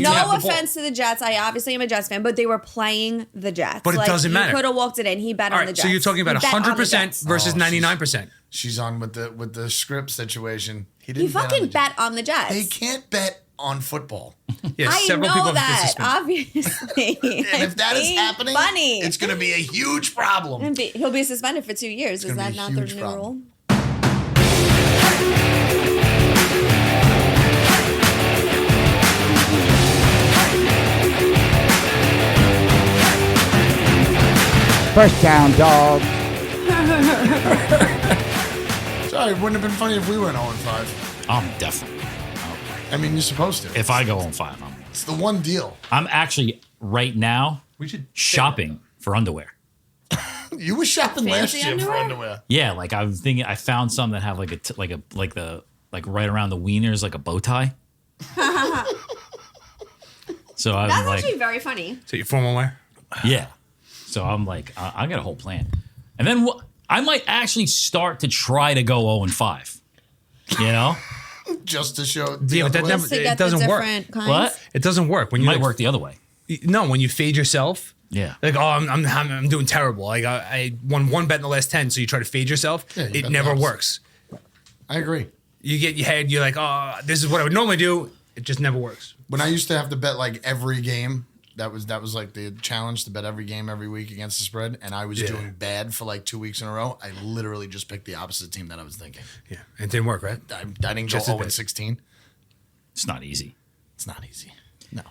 No offense to the Jets. I obviously am a Jets fan, but they were playing the Jets. But it doesn't matter. He could have walked it in. He bet on the Jets. So you're talking about 100% versus 99%. She's on with the script situation. He fucking bet on the Jets. They can't bet on football. Yeah, I several know people that, obviously. And if that is happening, funny. it's going to be a huge problem. He'll be suspended for 2 years. Is that not the new rule? First down, dogs. Sorry, it wouldn't have been funny if we went 0-5. I'm definitely. I mean, you're supposed to. If I go 0-5, it's the one deal. I'm actually right now shopping for underwear. You were shopping last year for underwear. Yeah, like I'm thinking, I found some that have like right around the wieners, like a bow tie. So I'm That's like, actually very funny. So your formal wear? yeah. So I'm like, I got a whole plan, and then I might actually start to try to go 0-5. You know, just to show. Yeah, but it doesn't work. Kinds. What? It doesn't work when you might work the other way. No, when you fade yourself. Yeah. Like, oh, I'm doing terrible. Like I won one bet in the last 10, so you try to fade yourself. Yeah, it never works. I agree. You get your head. You're like, oh, this is what I would normally do. It just never works. When I used to have to bet like every game, that was like the challenge to bet every game every week against the spread, and I was doing bad for like 2 weeks in a row. I literally just picked the opposite team that I was thinking. Yeah, it didn't work, right? I didn't go 0-16. It's not easy. It's not easy. No.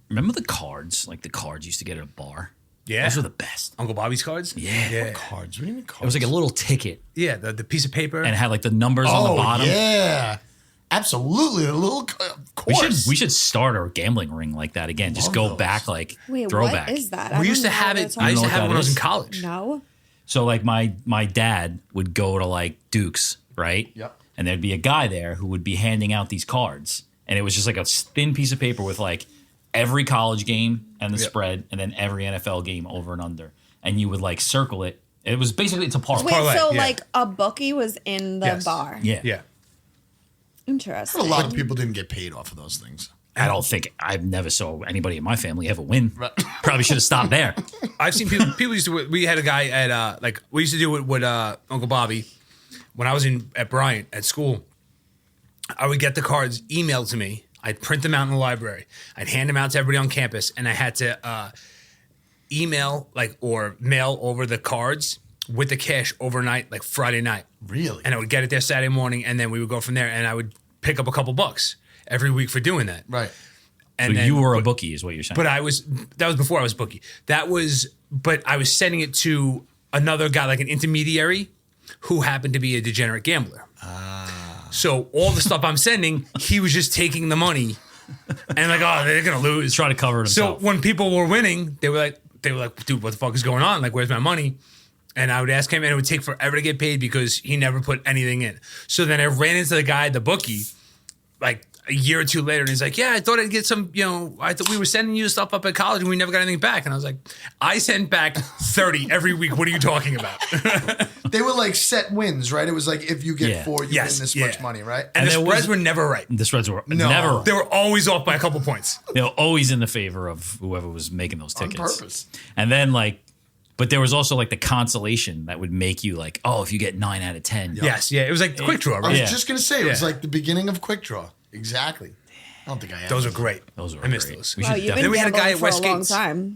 Remember the cards? Like the cards you used to get at a bar? Yeah. Those were the best. Uncle Bobby's cards? Yeah. What cards? What do you mean cards? It was like a little ticket. Yeah, the piece of paper. And it had like the numbers on the bottom. Yeah. Absolutely. A little course. We should start our gambling ring like that again. Just go back like throwback. What is that? We used to have it. I used to have it when I was in college. No. So like my dad would go to like Duke's, right? Yep. And there'd be a guy there who would be handing out these cards. And it was just like a thin piece of paper with like every college game and the spread, and then every NFL game over and under. And you would like circle it. It was basically, it's a parlay. Wait, so like a bookie was in the bar? Yeah. Yeah. Interesting. A lot of people didn't get paid off of those things. I don't think, I've never saw anybody in my family ever win. Right. Probably should have stopped there. I've seen people used to, we had a guy at, we used to do it with Uncle Bobby when I was at Bryant at school. I would get the cards emailed to me. I'd print them out in the library. I'd hand them out to everybody on campus, and I had to email or mail over the cards with the cash overnight, like Friday night. Really? And I would get it there Saturday morning, and then we would go from there, and I would pick up a couple bucks every week for doing that. Right. And so you were a bookie is what you're saying. But that was before I was bookie. But I was sending it to another guy, like an intermediary, who happened to be a degenerate gambler. So all the stuff I'm sending, he was just taking the money and like, oh, they're going to lose. He's trying to cover it himself. So when people were winning, they were like, dude, what the fuck is going on? Like, where's my money? And I would ask him, and it would take forever to get paid because he never put anything in. So then I ran into the guy, the bookie, like a year or two later, and he's like, yeah, I thought I'd get some, I thought we were sending you stuff up at college and we never got anything back. And I was like, I send back 30 every week. What are you talking about? They were like set wins, right? It was like if you get 4, you win this much money, right? And the spreads were never right. The spreads were never right. They were always off by a couple points. They were always in the favor of whoever was making those tickets. On purpose. And then but there was also like the consolation that would make you like, oh, if you get 9 out of 10. Yes, yeah. It was like the quick draw, right? I was just going to say, it was like the beginning of quick draw. Exactly. I don't think I have. Those are great. I miss great. those. Then we had a guy at Westgate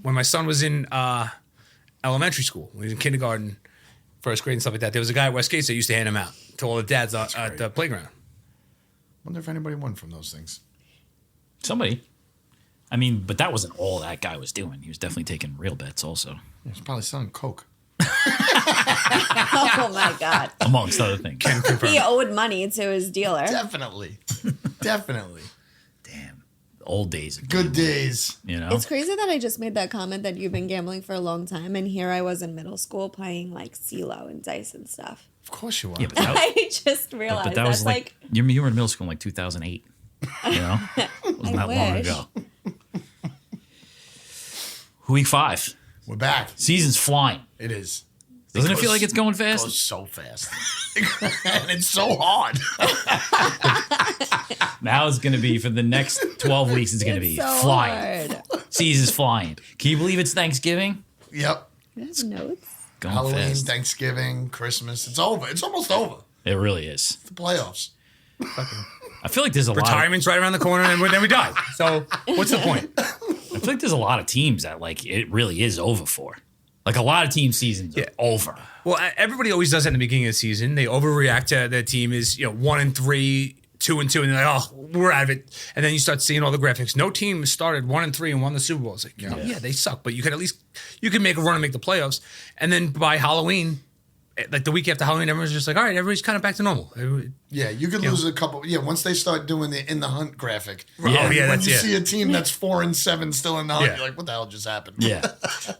when my son was in elementary school. When he was in kindergarten, first grade and stuff like that. There was a guy at Westgate that used to hand them out to all the dads at the playground. Wonder if anybody won from those things. Somebody. I mean, but that wasn't all that guy was doing. He was definitely taking real bets also. He was probably selling coke. Oh my God. Amongst other things. He owed money to his dealer. Definitely. Definitely. Damn. Old days. Good days. It's crazy that I just made that comment that you've been gambling for a long time, and here I was in middle school playing like CeeLo and dice and stuff. Of course you are. Yeah, I just realized but that was like you were in middle school in like 2008. It wasn't that long ago. Week 5. We're back. Season's flying. It is. Doesn't it feel like it's going It fast? goes so fast. And it's so hard. Now it's going to be for the next 12 weeks. It's going to be so flying. hard. Season's flying. Can you believe it's Thanksgiving? Yep. There's notes. Going Halloween, fast. Thanksgiving, Christmas. It's over. It's almost over. It really is. The playoffs. I feel like there's a lot. Retirement's right around the corner, and then we die. So what's the point? I feel like there's a lot of teams that like it really is over for. Like a lot of team seasons are over. Well, everybody always does that in the beginning of the season. They overreact to their team is 1-3, 2-2, and they're like, oh, we're out of it. And then you start seeing all the graphics. No team started 1-3 and won the Super Bowl. It's like, yeah, they suck, but you can at least make a run and make the playoffs. And then by Halloween, like the week after Halloween, everyone's just like, all right, everybody's kind of back to normal. Yeah, you could lose a couple. Yeah, once they start doing the in the hunt graphic. Oh, yeah, when that's you it. see a team that's 4-7 still in the hunt, Yeah. you're like, what the hell just happened? Yeah.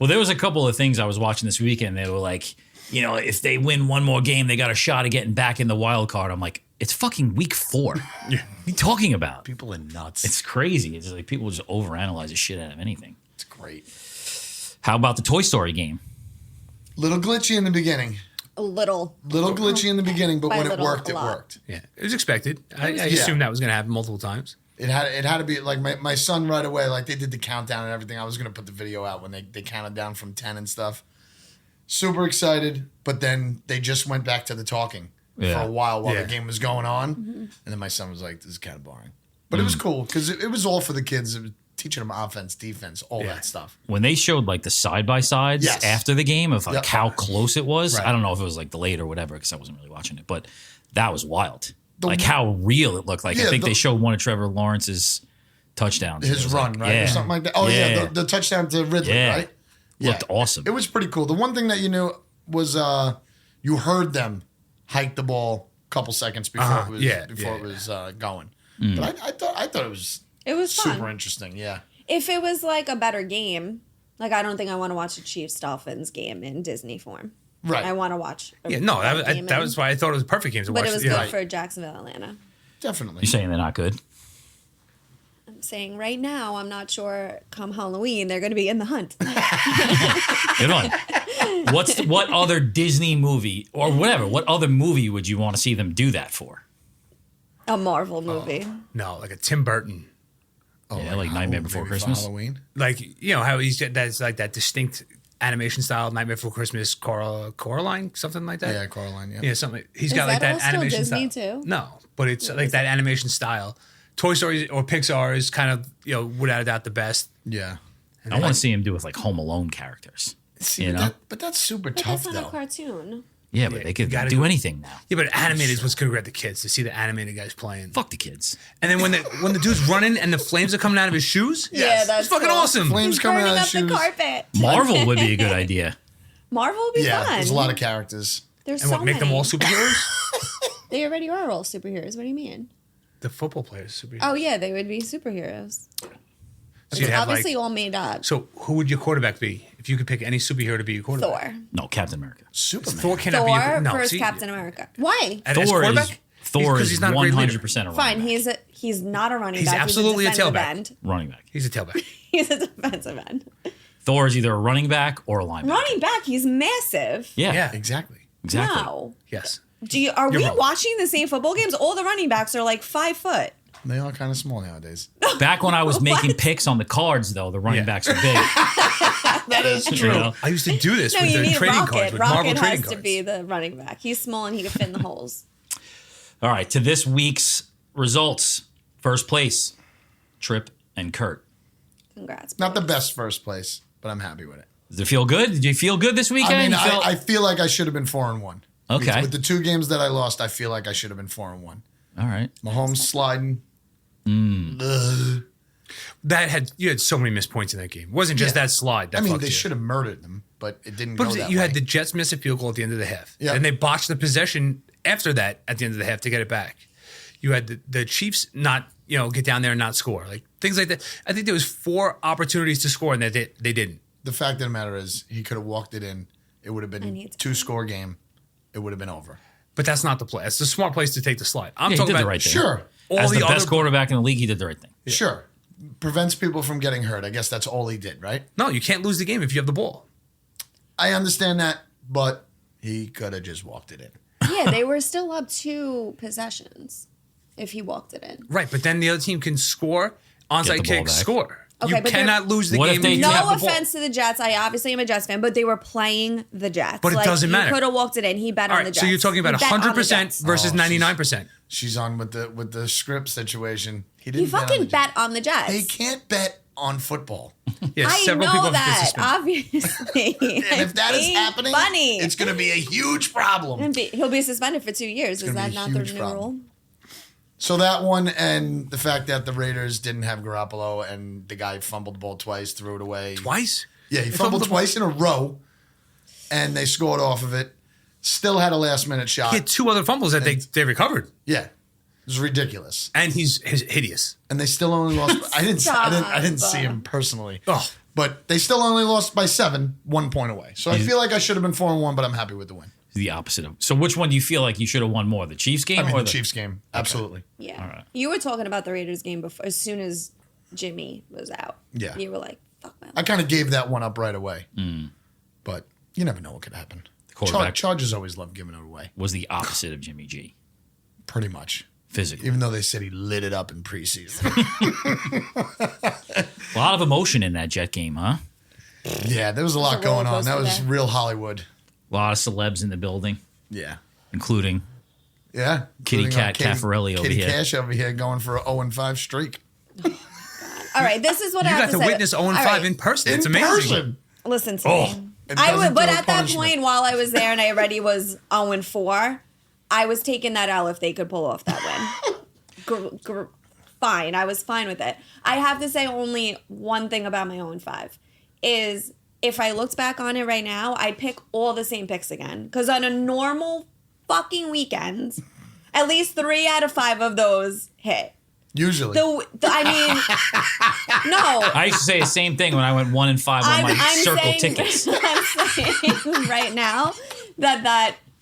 Well, there was a couple of things I was watching this weekend. They were like, if they win one more game, they got a shot of getting back in the wild card. I'm like, it's fucking week 4. What are you talking about? People are nuts. It's crazy. It's like people just overanalyze the shit out of anything. It's great. How about the Toy Story game? Little glitchy in the beginning. A little. Little glitchy in the beginning, but By when it little, worked, a it lot. worked. Yeah, it was expected. I assumed that was going to happen multiple times. It had to be like my son right away. Like they did the countdown and everything. I was gonna put the video out when they counted down from 10 and stuff. Super excited, but then they just went back to the talking for a while Yeah. the game was going on, and then my son was like, "This is kind of boring," but it was cool because it was all for the kids. It was teaching them offense, defense, all that stuff. When they showed like the side-by-sides Yes. after the game of like Yep. how close it was, Right. I don't know if it was like delayed or whatever because I wasn't really watching it, but that was wild. Like how real it looked like. I Yeah, think they showed one of Trevor Lawrence's touchdowns. It His was run, like, right, or something like that. Oh yeah, the touchdown to Ridley, right? Looked awesome. It was pretty cool. The one thing that you knew was you heard them hike the ball a couple seconds before it was going. But I thought it was fun. super interesting. Yeah. If it was like a better game, like I don't think I want to watch a Chiefs Dolphins game in Disney form. Right. I want to watch. No, that was why I thought it was a perfect game to watch. But it was good for Jacksonville, Atlanta. Definitely. You're saying they're not good? I'm saying right now, I'm not sure. Come Halloween, they're going to be in the hunt. Good on. What other Disney movie or whatever? What other movie would you want to see them do that for? A Marvel movie. No, like a Tim Burton. Oh, Yeah, like Nightmare Before maybe Christmas? For Halloween. Like, how that's like that distinct animation style, Nightmare Before Christmas, Coraline, something like that. Yeah, Coraline. Yeah. Yeah, something. He's Is got like that that all still animation Disney style. too? No, but it's like that animation style. Toy Story or Pixar is kind of, without a doubt, the best. Yeah. I want to see him do with like Home Alone characters. See, You but, know? but that's super But tough that's not though. a cartoon. Yeah, but they could gotta do go- anything now. Yeah, but animated is what's going to grab the kids to see the animated guys playing. Fuck the kids. And then when the dude's running and the flames are coming out of his shoes, Yeah, that's it's fucking cool. awesome. Flames He's coming burning out of up the shoes. carpet. Marvel would be a good idea. Marvel would be Yeah, fun. there's a lot of characters. There's And so what, make them many. all superheroes? They already are all superheroes. What do you mean? The football players superheroes. Oh yeah, they would be superheroes. So It's you'd have, obviously like- all made up. So who would your quarterback be if you could pick any superhero to be your quarterback? Thor. No, Captain America. Superman. Thor cannot be your Thor no, versus see, Captain America. Why? As Thor is quarterback? Thor 'cause is he's not a great leader. 100% a running Fine, back. he's not a running He's back. absolutely a he's a defensive tailback. end. running back. He's a tailback. He's a defensive end. Thor is either a running back or a linebacker. Running back, he's massive. Yeah, Yeah. Exactly. exactly. No. Yes. Are You're we wrong. watching the same football games? All the running backs are like 5 foot. They are kind of small nowadays. Back when I was making picks on the cards, though, the running Yeah. backs are big. That is You know? I used to do this No, with you the need trading Rocket. cards, with Marvel Rocket trading has cards. to be the running back. He's small and he can fit in the holes. All right, to this week's results. First place, Trip and Kurt. Congrats. Not the boys. best first place, but I'm happy with it. Does it feel good? Did you feel good this weekend? I mean, You felt- I feel like I should have been 4-1. Okay. With the 2 games that I lost, I feel like I should have been 4-1. All right. Mahomes sliding. Ugh. You had so many missed points in that game. It wasn't just Yeah. that slide. That I mean, fucked they you. should have murdered them, but it didn't But go that you way. had the Jets miss a field goal at the end of the half. Yeah. And they botched the possession after that at the end of the half to get it back. You had the Chiefs not, get down there and not score. Like things like that. I think there was 4 opportunities to score and they didn't. The fact of the matter is, he could have walked it in. It would have been need to 2-score game. It would have been over. But that's not the play. That's the smart place to take the slide. I'm Yeah, he talking did the about right thing. Sure. all As the the best other. quarterback in the league, he did the right thing. Sure. Prevents people from getting hurt. I guess that's all he did, right? No, you can't lose the game if you have the ball. I understand that, but He could have just walked it in. Yeah, they were still up 2 possessions if he walked it in. Right, but then the other team can score, onside ball kick, back. score. Okay, You but cannot lose the What if game. they- if you have No the ball. offense to the Jets. I obviously am a Jets fan, but they were playing the Jets. But it doesn't matter. He could have walked it in. He bet All on the right, Jets. so you're talking about He bet on the 100% Jets. versus Oh, she's- 99%. She's on with the script situation. He He didn't bet on fucking the Jets. bet on the Jets. They can't bet on football. Yeah, I several people know have been that, suspended. obviously. And if that is Ain't happening, funny. it's going to be a huge problem. He'll be suspended for 2 years. Is gonna that be a not the huge new problem. rule? So that one, and the fact that the Raiders didn't have Garoppolo, and the guy fumbled the ball twice, threw it away. Twice? Yeah, he fumbled twice in a row, and they scored off of it. Still had a last-minute shot. He had 2 other fumbles that they recovered. Yeah, it was ridiculous. And he's hideous. And they still only lost. I didn't see him personally. Oh. But they still only lost by 7, 1 point away. So I feel like I should have been 4-1, but I'm happy with the win. The opposite of. So which one do you feel like you should have won more? The Chiefs game I mean, or the Chiefs game, absolutely. Yeah. All right. You were talking about the Raiders game before. As soon as Jimmy was out. Yeah. You were like, fuck my I kind of gave that one up right away. But you never know what could happen. The quarterback Chargers always love giving it away, was the opposite of Jimmy G. pretty much. Physically. Even though they said he lit it up in preseason. A lot of emotion in that Jet game, huh? Yeah, there was a lot There's a roller going on. That was coaster there. real Hollywood. A lot of celebs in the building, Yeah. including Yeah. Kitty Including, Cat Caffarelli over Kitty here. Cash over here going for a 0-5 streak. All right, this is what I You have got to say. witness 0-5 All right, in person. It's In amazing. person. Listen to Oh. me. It I doesn't would, but do a at that punishment. point, while I was there and I already was 0-4, I was taking that L if they could pull off that win. Fine, I was fine with it. I have to say only one thing about my 0-5 is if I looked back on it right now, I'd pick all the same picks again. Because on a normal fucking weekend, at least 3 out of 5 of those hit. Usually. I mean, no. I used to say the same thing when I went 1-5 on my circle tickets. I'm saying right now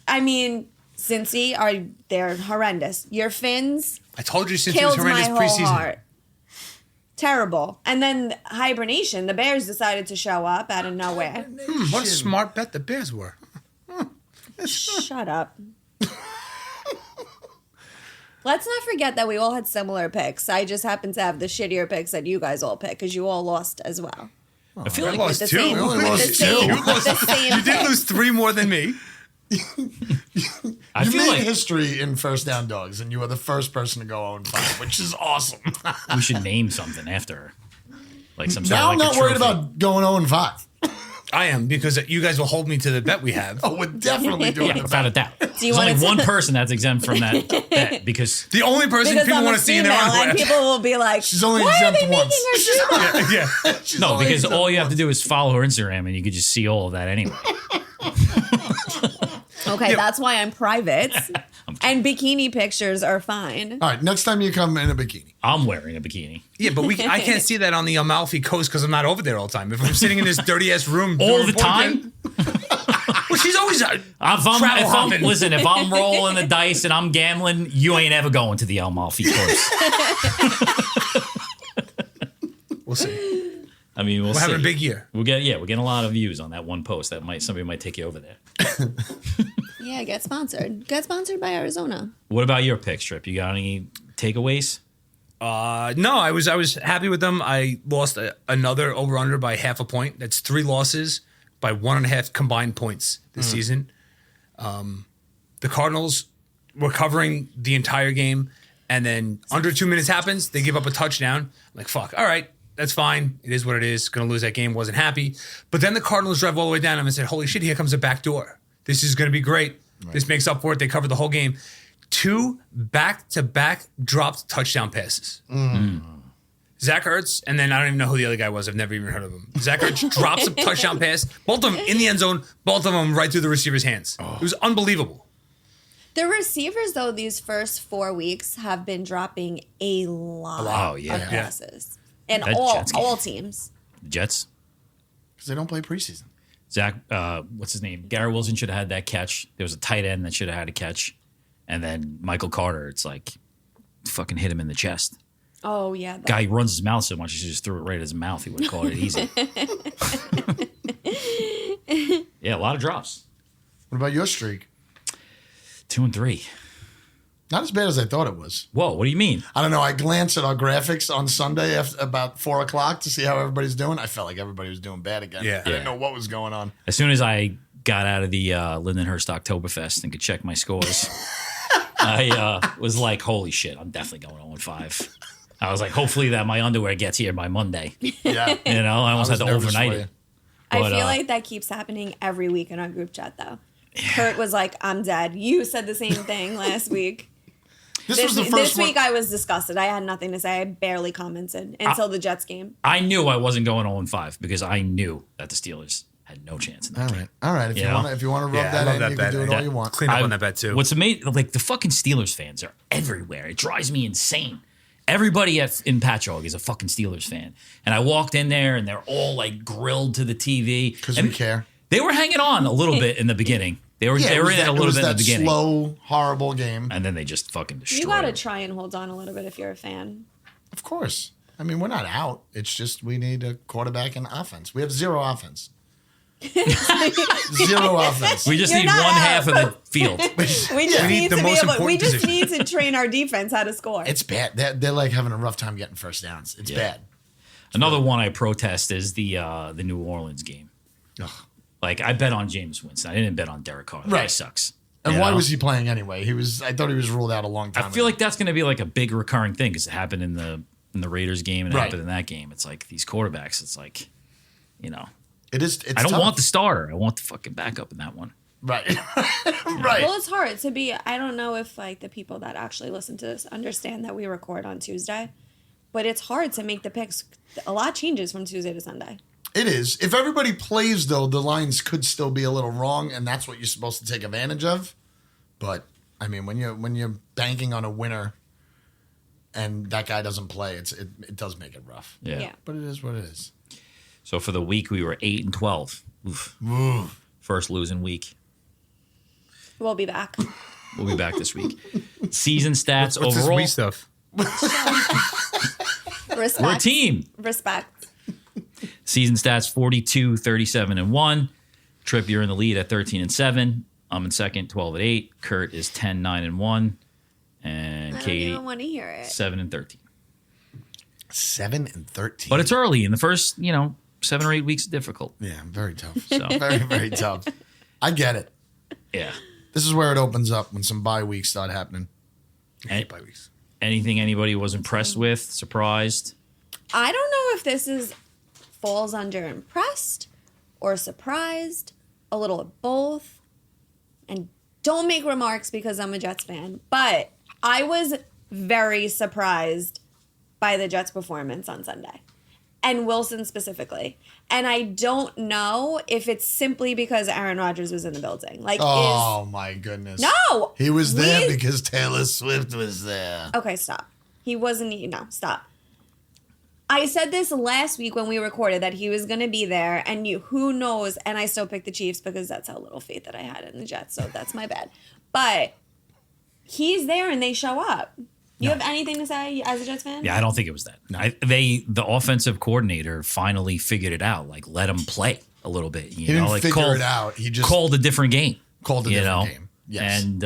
I mean, Cincy they're horrendous. Your Finns I told you since it was killed my horrendous whole preseason. heart. Terrible. And then hibernation. The Bears decided to show up out of nowhere. What a smart bet the Bears were. Shut up. Let's not forget that we all had similar picks. I just happened to have the shittier picks that you guys all picked because you all lost as well. I feel I like lost the 2. same- You only with lost the 2. same- You with lost- the same you did pick. lose 3 more than me. I You feel made like history in first down dogs, and you were the first person to go 0-5, which is awesome. we should name something after, like some sort Now of I'm like not a worried trophy. about going 0-5. I am, because you guys will hold me to the bet we have. Oh, we're definitely doing Yeah, it. without a doubt. There's you only want to- one person that's exempt from that bet because The only person Because people I'm want a to see in female their and underwear. people will be like, She's only why are exempt they making once. her do that? Yeah. She's no, only because exempt all you have once. to do is follow her Instagram and you could just see all of that anyway. Okay, that's why I'm private. And bikini pictures are fine. All right, next time you come in a bikini. I'm wearing a bikini Yeah, but I can't see that on the Amalfi Coast because I'm not over there all the time. If I'm sitting in this dirty ass room all doing the time. well, she's always If I'm rolling the dice and I'm gambling, you ain't ever going to the Amalfi Coast. We'll see. I mean, we'll We're see. having a big year. We're getting a lot of views on that one post. Somebody might take you over there. Yeah, get sponsored. Get sponsored by Arizona. What about your picks, Trip? You got any takeaways? No, I was happy with them. I lost another over under by 0.5 point. That's 3 losses by 1.5 combined points this season. The Cardinals were covering the entire game, and then under 2 minutes happens, they give up a touchdown. I'm like, fuck, all right, that's fine. It is what it is. Going to lose that game. Wasn't happy. But then the Cardinals drive all the way down and said, holy shit, here comes a back door. This is going to be great. Right. This makes up for it. They covered the whole game. 2 back-to-back dropped touchdown passes. Zach Ertz, and then I don't even know who the other guy was. I've never even heard of him. Zach Ertz drops a touchdown pass. Both of them in the end zone. Both of them right through the receiver's hands. It was unbelievable. The receivers, though, these first 4 weeks have been dropping a lot Oh, yeah. of passes. And That Jets game. all teams. The Jets? Because they don't play preseason. Zach, what's his name? Garrett Wilson should have had that catch. There was a tight end that should have had a catch. And then Michael Carter, it's like, fucking hit him in the chest. Oh, yeah. Guy runs his mouth so much, he just threw it right at his mouth. He would have called it easy. Yeah, a lot of drops. What about your streak? 2-3. Not as bad as I thought it was. Whoa, what do you mean? I don't know. I glanced at our graphics on Sunday after about 4 o'clock to see how everybody's doing. I felt like everybody was doing bad again. Yeah. I didn't know what was going on. As soon as I got out of the Lindenhust Oktoberfest and could check my scores, I was like, holy shit, I'm definitely going 0-5. I was like, hopefully that my underwear gets here by Monday. Yeah. You know, I almost was had to nervous overnight for you. it. I But, feel like that keeps happening every week in our group chat, though. Kurt was like, I'm dead. You said the same thing last week. This was the first This one. week I was disgusted. I had nothing to say. I barely commented until the Jets game. I knew I wasn't going 0-5 because I knew that the Steelers had no chance in that game. All right. If You you know? want to rub Yeah, I that love in, that you bet. can do it all you want. Clean up on that bet too. What's amazing, like the fucking Steelers fans are everywhere. It drives me insane. Everybody in Patchogue is a fucking Steelers fan. And I walked in there and they're all like grilled to the TV. Because And we care. They were hanging on a little bit in the beginning. They were in it a little bit in the beginning. Slow, horrible game. And then they just fucking destroyed You got to them. try and hold on a little bit if you're a fan. Of course. I mean, we're not out. It's just we need a quarterback and offense. We have zero offense. Zero offense. We just You're need not one out. half of the field. We just We need need the to be most able. We important just position. need to train our defense how to score. It's bad. They're like having a rough time getting first downs. It's bad. Another one I protest is the New Orleans game. Ugh. Like I bet on James Winston. I didn't bet on Derek Carr. That guy Right. sucks. And You why know? was he playing anyway? I thought he was ruled out a long time I feel ago. like that's going to be like a big recurring thing because it happened in the Raiders game and it Right. happened in that game. It's like these quarterbacks. It's like, you know, It's I don't tough. want the starter. I want the fucking backup in that one. Right. Right. Well, it's hard to be. I don't know if like the people that actually listen to this understand that we record on Tuesday, but it's hard to make the picks. A lot changes from Tuesday to Sunday. It is. If everybody plays, though, the lines could still be a little wrong, and that's what you're supposed to take advantage of. But I mean, when you're banking on a winner, and that guy doesn't play, it does make it rough. Yeah. Yeah. But it is what it is. So for the week, we were 8-12. Oof. First losing week. We'll be back. We'll be back this week. Season stats What's this overall. wee stuff? Respect. We're a team. Respect. Season stats 42-37-1. Trip, you're in the lead at 13-7. I'm in second, 12-8. Kurt is 10-9-1. And I don't Katie, even want to hear it. 7-13. 7-13. But it's early. In the first, 7 or 8 weeks is difficult. Yeah, very tough. So, Very, very tough. I get it. yeah. This is where it opens up when some bye weeks start happening. And- Bye weeks. Anything anybody was impressed with, surprised? I don't know if this falls under impressed or surprised, a little of both. And don't make remarks because I'm a Jets fan, but I was very surprised by the Jets' performance on Sunday. And Wilson specifically. And I don't know if it's simply because Aaron Rodgers was in the building. Oh, my goodness. No! He was there We- because Taylor Swift was there. Okay, stop. He wasn't. No, stop. I said this last week when we recorded that he was going to be there, and who knows? And I still picked the Chiefs because that's how little faith that I had in the Jets. So that's my bad. But he's there, and they show up. You have anything to say as a Jets fan? Yeah, I don't think it was that. The offensive coordinator finally figured it out. Like, let him play a little bit. He didn't figure it out. He just called a different game. called a different game. Yes. And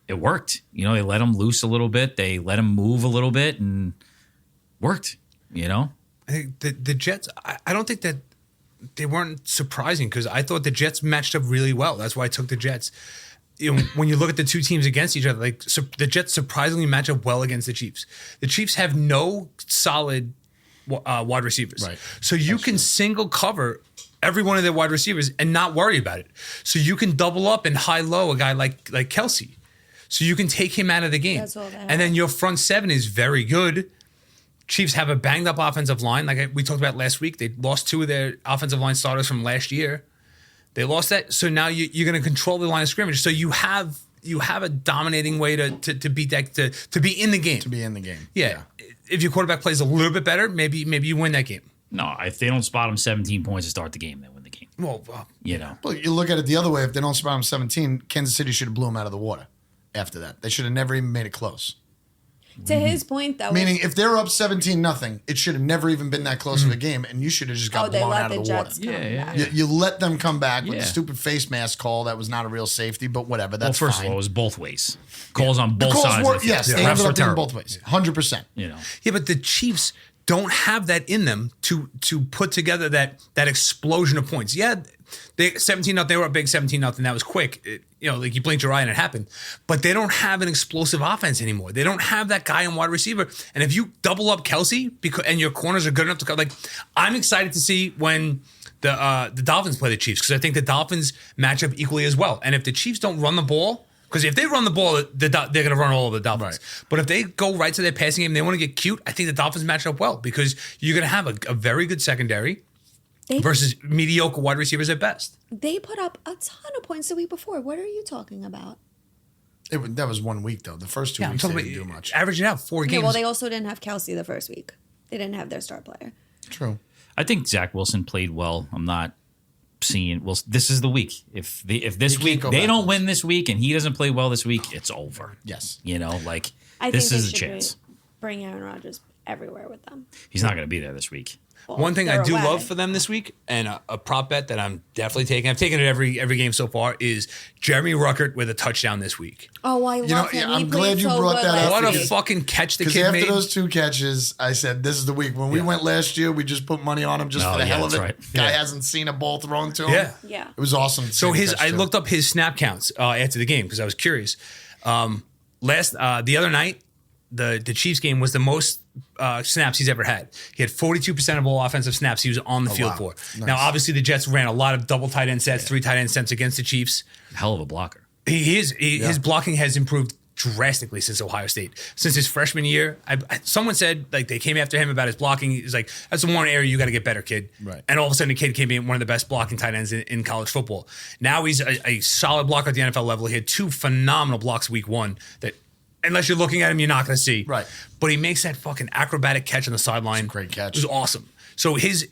it worked. They let him loose a little bit. They let him move a little bit and worked, I think the Jets, I don't think that they weren't surprising because I thought the Jets matched up really well. That's why I took the Jets. When you look at the two teams against each other, the Jets surprisingly match up well against the Chiefs. The Chiefs have no solid wide receivers. Right. So you can single cover every one of their wide receivers and not worry about it. So you can double up and high-low a guy like Kelsey. So you can take him out of the game. That's all they have. And then your front seven is very good. Chiefs have a banged-up offensive line. Like we talked about last week, they lost 2 of their offensive line starters from last year. They lost that. So now you're going to control the line of scrimmage. So you have a dominating way to beat that, to be in the game. to be in the game. Yeah. If your quarterback plays a little bit better, maybe you win that game. No, if they don't spot him 17 points to start the game, they win the game. Well, Well, you look at it the other way. If they don't spot him 17, Kansas City should have blew him out of the water after that. They should have never even made it close. To his point, though, Meaning, if they're up 17-0, it should have never even been that close of a game, and you should have just got they blown let out the of the water. Jets come back. You let them come back with Yeah. the stupid face mask call that was not a real safety, but whatever. Well, That's first fine. of all, it was both ways. Calls on The both calls sides. were, of the field. yes, The they refs ended were up being terrible. both ways. 100%. You know, Yeah, but the Chiefs don't have that in them to put together that explosion of points. Yeah, they 17-0. They were up big 17-0. That was quick. Like you blinked your eye and it happened. But they don't have an explosive offense anymore. They don't have that guy in wide receiver. And if you double up Kelsey and your corners are good enough to cover, I'm excited to see when the Dolphins play the Chiefs, because I think the Dolphins match up equally as well. And if the Chiefs don't run the ball, because if they run the ball, they're going to run all of the Dolphins. Right. But if they go right to their passing game, they want to get cute, I think the Dolphins match up well, because you're going to have a very good secondary versus mediocre wide receivers at best. They put up a ton of points the week before. What are you talking about? That was 1 week, though. The first 2 I'm weeks, they talking didn't do about much. average it out 4 Okay, games. well, they also didn't have Kelsey the first week. They didn't have their star player. True. I think Zach Wilson played well. I'm not seeing. Well, this is the week. If this can't week go they don't backwards. win this week and he doesn't play well this week, it's over. Yes. I This think is they a should chance. bring Aaron Rodgers everywhere with them. He's not going to be there this week. Well, One thing I they're do away. love for them this week, and a prop bet that I'm definitely taking, I've taken it every game so far, is Jeremy Ruckert with a touchdown this week. Oh, I love him. I'm He glad played you so brought good that up. last What a week. fucking catch the Because kid after made. those 2 catches, I said, this is the week. When we went last year, we just put money on him just Oh, for the yeah, hell of it. that's right. Guy Yeah. hasn't seen a ball thrown to him. Yeah. Yeah. It was awesome. to So see him catch I too. looked up his snap counts after the game because I was curious. The other night, the Chiefs game was the most snaps he's ever had. He had 42% of all offensive snaps he was on the field wow. for. Nice. Now, obviously, the Jets ran a lot of double tight end sets, 3 tight end sets against the Chiefs. Hell of a blocker. His blocking has improved drastically since Ohio State. Since his freshman year, someone said they came after him about his blocking. He's like, that's the one area you got to get better, kid. Right. And all of a sudden, the kid came in one of the best blocking tight ends in college football. Now he's a solid blocker at the NFL level. He had 2 phenomenal blocks week 1 that, unless you're looking at him, you're not going to see. Right. But he makes that fucking acrobatic catch on the sideline. great catch. It was awesome. So his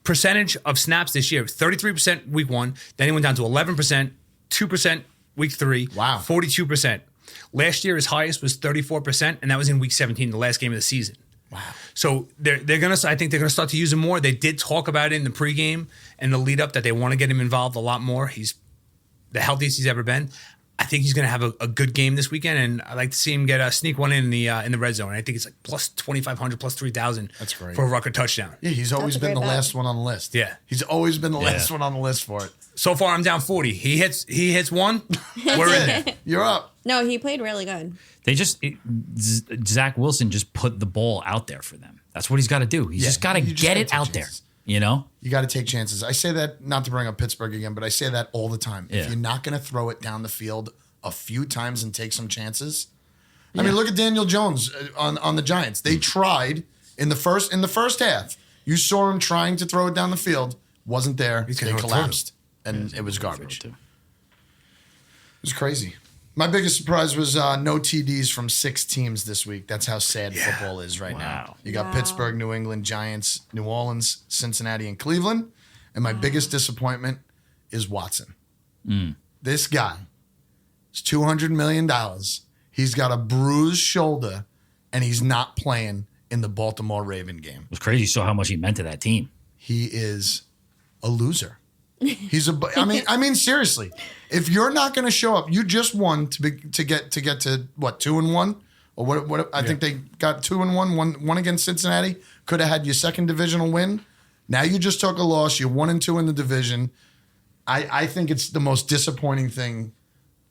percentage of snaps this year, 33% week 1. Then he went down to 11%, 2% week 3. Wow. 42%. Last year, his highest was 34%, and that was in week 17, the last game of the season. Wow. So I think they're gonna start to use him more. They did talk about it in the pregame and the lead up that they want to get him involved a lot more. He's the healthiest he's ever been. I think he's going to have a good game this weekend, and I like to see him sneak one in the red zone. I think it's like plus 2,500, plus 3,000. That's great. For a Rucker touchdown. Yeah, he's always That's a been the great bet. last one on the list. Yeah. He's always been the Yeah. last one on the list for it. So far, I'm down 40. He hits one. We're in there. You're up. No, he played really good. Zach Wilson just put the ball out there for them. That's what he's got to do. He's Yeah, just got to you just get gotta it take out there. chances. You know? You got to take chances. I say that not to bring up Pittsburgh again, but I say that all the time. Yeah. If you're not going to throw it down the field a few times and take some chances. I mean, look at Daniel Jones on the Giants. They tried in the first half. You saw him trying to throw it down the field. Wasn't there. They gonna throw it. collapsed. And it was garbage. It was crazy. My biggest surprise was no TDs from 6 teams this week. That's how sad football is right now. Wow. You got Wow. Pittsburgh, New England, Giants, New Orleans, Cincinnati, and Cleveland. And my biggest disappointment is Watson. This guy is $200 million. He's got a bruised shoulder, and he's not playing in the Baltimore Raven game. It was crazy. You saw how much he meant to that team. He is a loser. I mean, seriously. If you're not going to show up, you just won to get to what 2-1 or what? I think they got 2-1, one against Cincinnati. Could have had your second divisional win. Now you just took a loss. You're 1-2 in the division. I think it's the most disappointing thing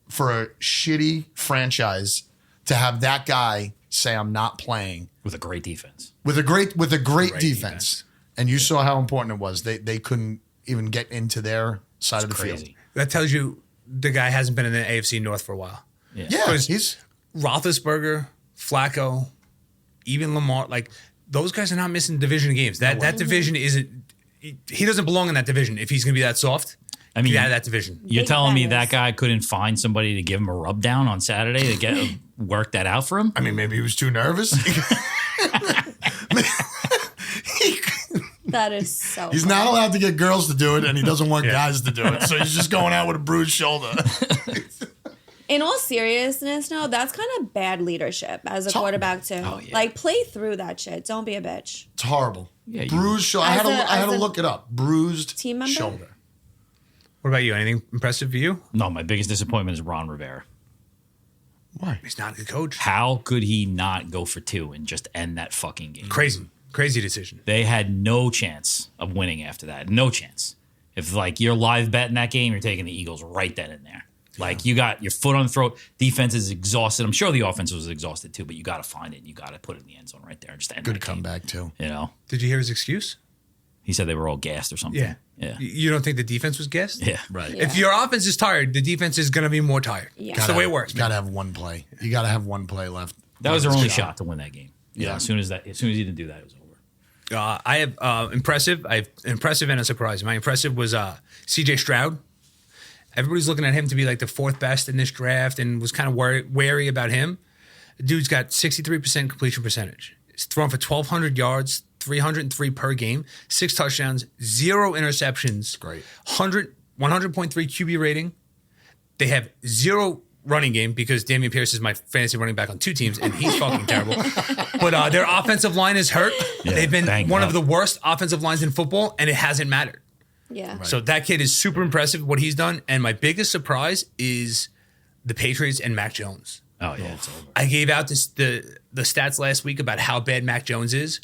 for a shitty franchise to have that guy say I'm not playing With a great defense. with a great defense. defense. And you saw how important it was. They couldn't even get into their side of the field. Crazy. That tells you the guy hasn't been in the AFC North for a while. Yeah. Yeah, Because he's Roethlisberger, Flacco, even Lamar, like those guys are not missing division games. That division isn't. He doesn't belong in that division if he's going to be that soft. I mean, get out of that division. You're Big telling me bangers. that guy couldn't find somebody to give him a rub down on Saturday to work that out for him? I mean, maybe he was too nervous. That is so. He's not allowed to get girls to do it, and he doesn't want guys to do it. So he's just going out with a bruised shoulder. In all seriousness, no, that's kind of bad leadership as a quarterback too. Oh, yeah. Like, play through that shit. Don't be a bitch. It's horrible. Yeah, bruised shoulder. I had to a look it up. Bruised team member? shoulder. What about you? Anything impressive for you? No, my biggest disappointment is Ron Rivera. Why? He's not a good coach. How could he not go for 2 and just end that fucking game? Crazy decision. They had no chance of winning after that. No chance. If like you're live betting that game, you're taking the Eagles right then and there. Like you got your foot on the throat. Defense is exhausted. I'm sure the offense was exhausted too, but you got to find it. And you got to put it in the end zone right there. Just to end Good that game. comeback too. You know, Did you hear his excuse? he said they were all gassed or something. Yeah. Yeah. You don't think the defense was gassed? Yeah. Right. Yeah. If your offense is tired, the defense is going to be more tired. Yeah. That's the way it works. You got to have one play. You got to have one play left. That was their only Good job. shot to win that game. Yeah. Yeah. As soon as he didn't do that, it was over. I have impressive. I have impressive and a surprise. My impressive was C.J. Stroud. Everybody's looking at him to be like the 4th best in this draft, and was kind of wary about him. The dude's got 63% completion percentage. He's thrown for 1,200 yards, 303 per game, 6 touchdowns, 0 interceptions. Great. 100.3 QB rating. They have 0 running game because Damian Pierce is my fantasy running back on 2 teams, and he's fucking terrible. But their offensive line is hurt. Yeah, They've been banged one up. of the worst offensive lines in football, and it hasn't mattered. Yeah. So that kid is super impressive, what he's done. And my biggest surprise is the Patriots and Mac Jones. Oh yeah, it's over. I gave out the stats last week about how bad Mac Jones is,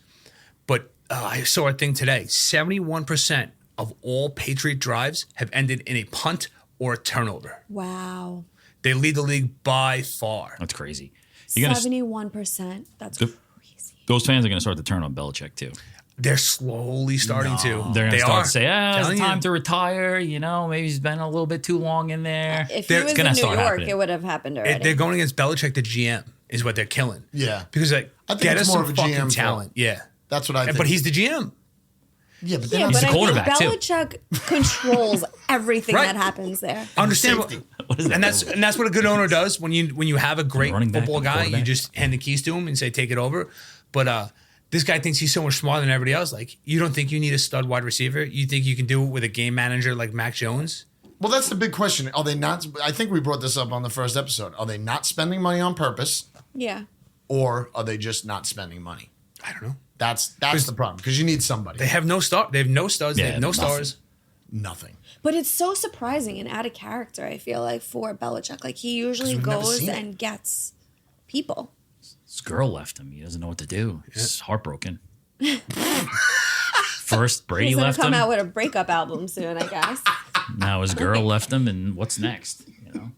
but I saw a thing today. 71% of all Patriot drives have ended in a punt or a turnover. Wow. They lead the league by far. That's crazy. You're gonna 71%. That's Good. crazy. those fans are gonna start to turn on Belichick too. They're slowly starting to. They're gonna They start are. to say, it's Telling time you. to retire. You know, maybe he's been a little bit too long in there. If They're- he was it's in gonna New start York, happening. it would have happened already. They're going against Belichick, the GM, is what they're killing. Yeah. Because like, I think get it's us more some of a GM fucking fault. talent. Yeah. That's what I think. But he's the GM. yeah, but then yeah, He's but the I quarterback, too. think Belichick controls everything Right. that happens there. Understandable. Safety. What is that? And that's what a good owner does when you have a great running back football and guy. You quarterback. just hand the keys to him and say take it over. But this guy thinks he's so much smarter than everybody else. Like, you don't think you need a stud wide receiver? You think you can do it with a game manager like Mac Jones? Well, that's the big question. Are they not? I think we brought this up on the first episode. Are they not spending money on purpose, Yeah. or are they just not spending money? I don't know. That's the problem, because you need somebody. They have no star. They have no studs. Yeah, they have no nothing. stars. Nothing. But it's so surprising and out of character, I feel like, for Belichick. Like, he usually 'Cause we've never goes seen it. and gets people. This girl left him. He doesn't know what to do. He's heartbroken. First, Brady He's going left to come him. out with a breakup album soon, I guess. Now his girl left him, and what's next? You know,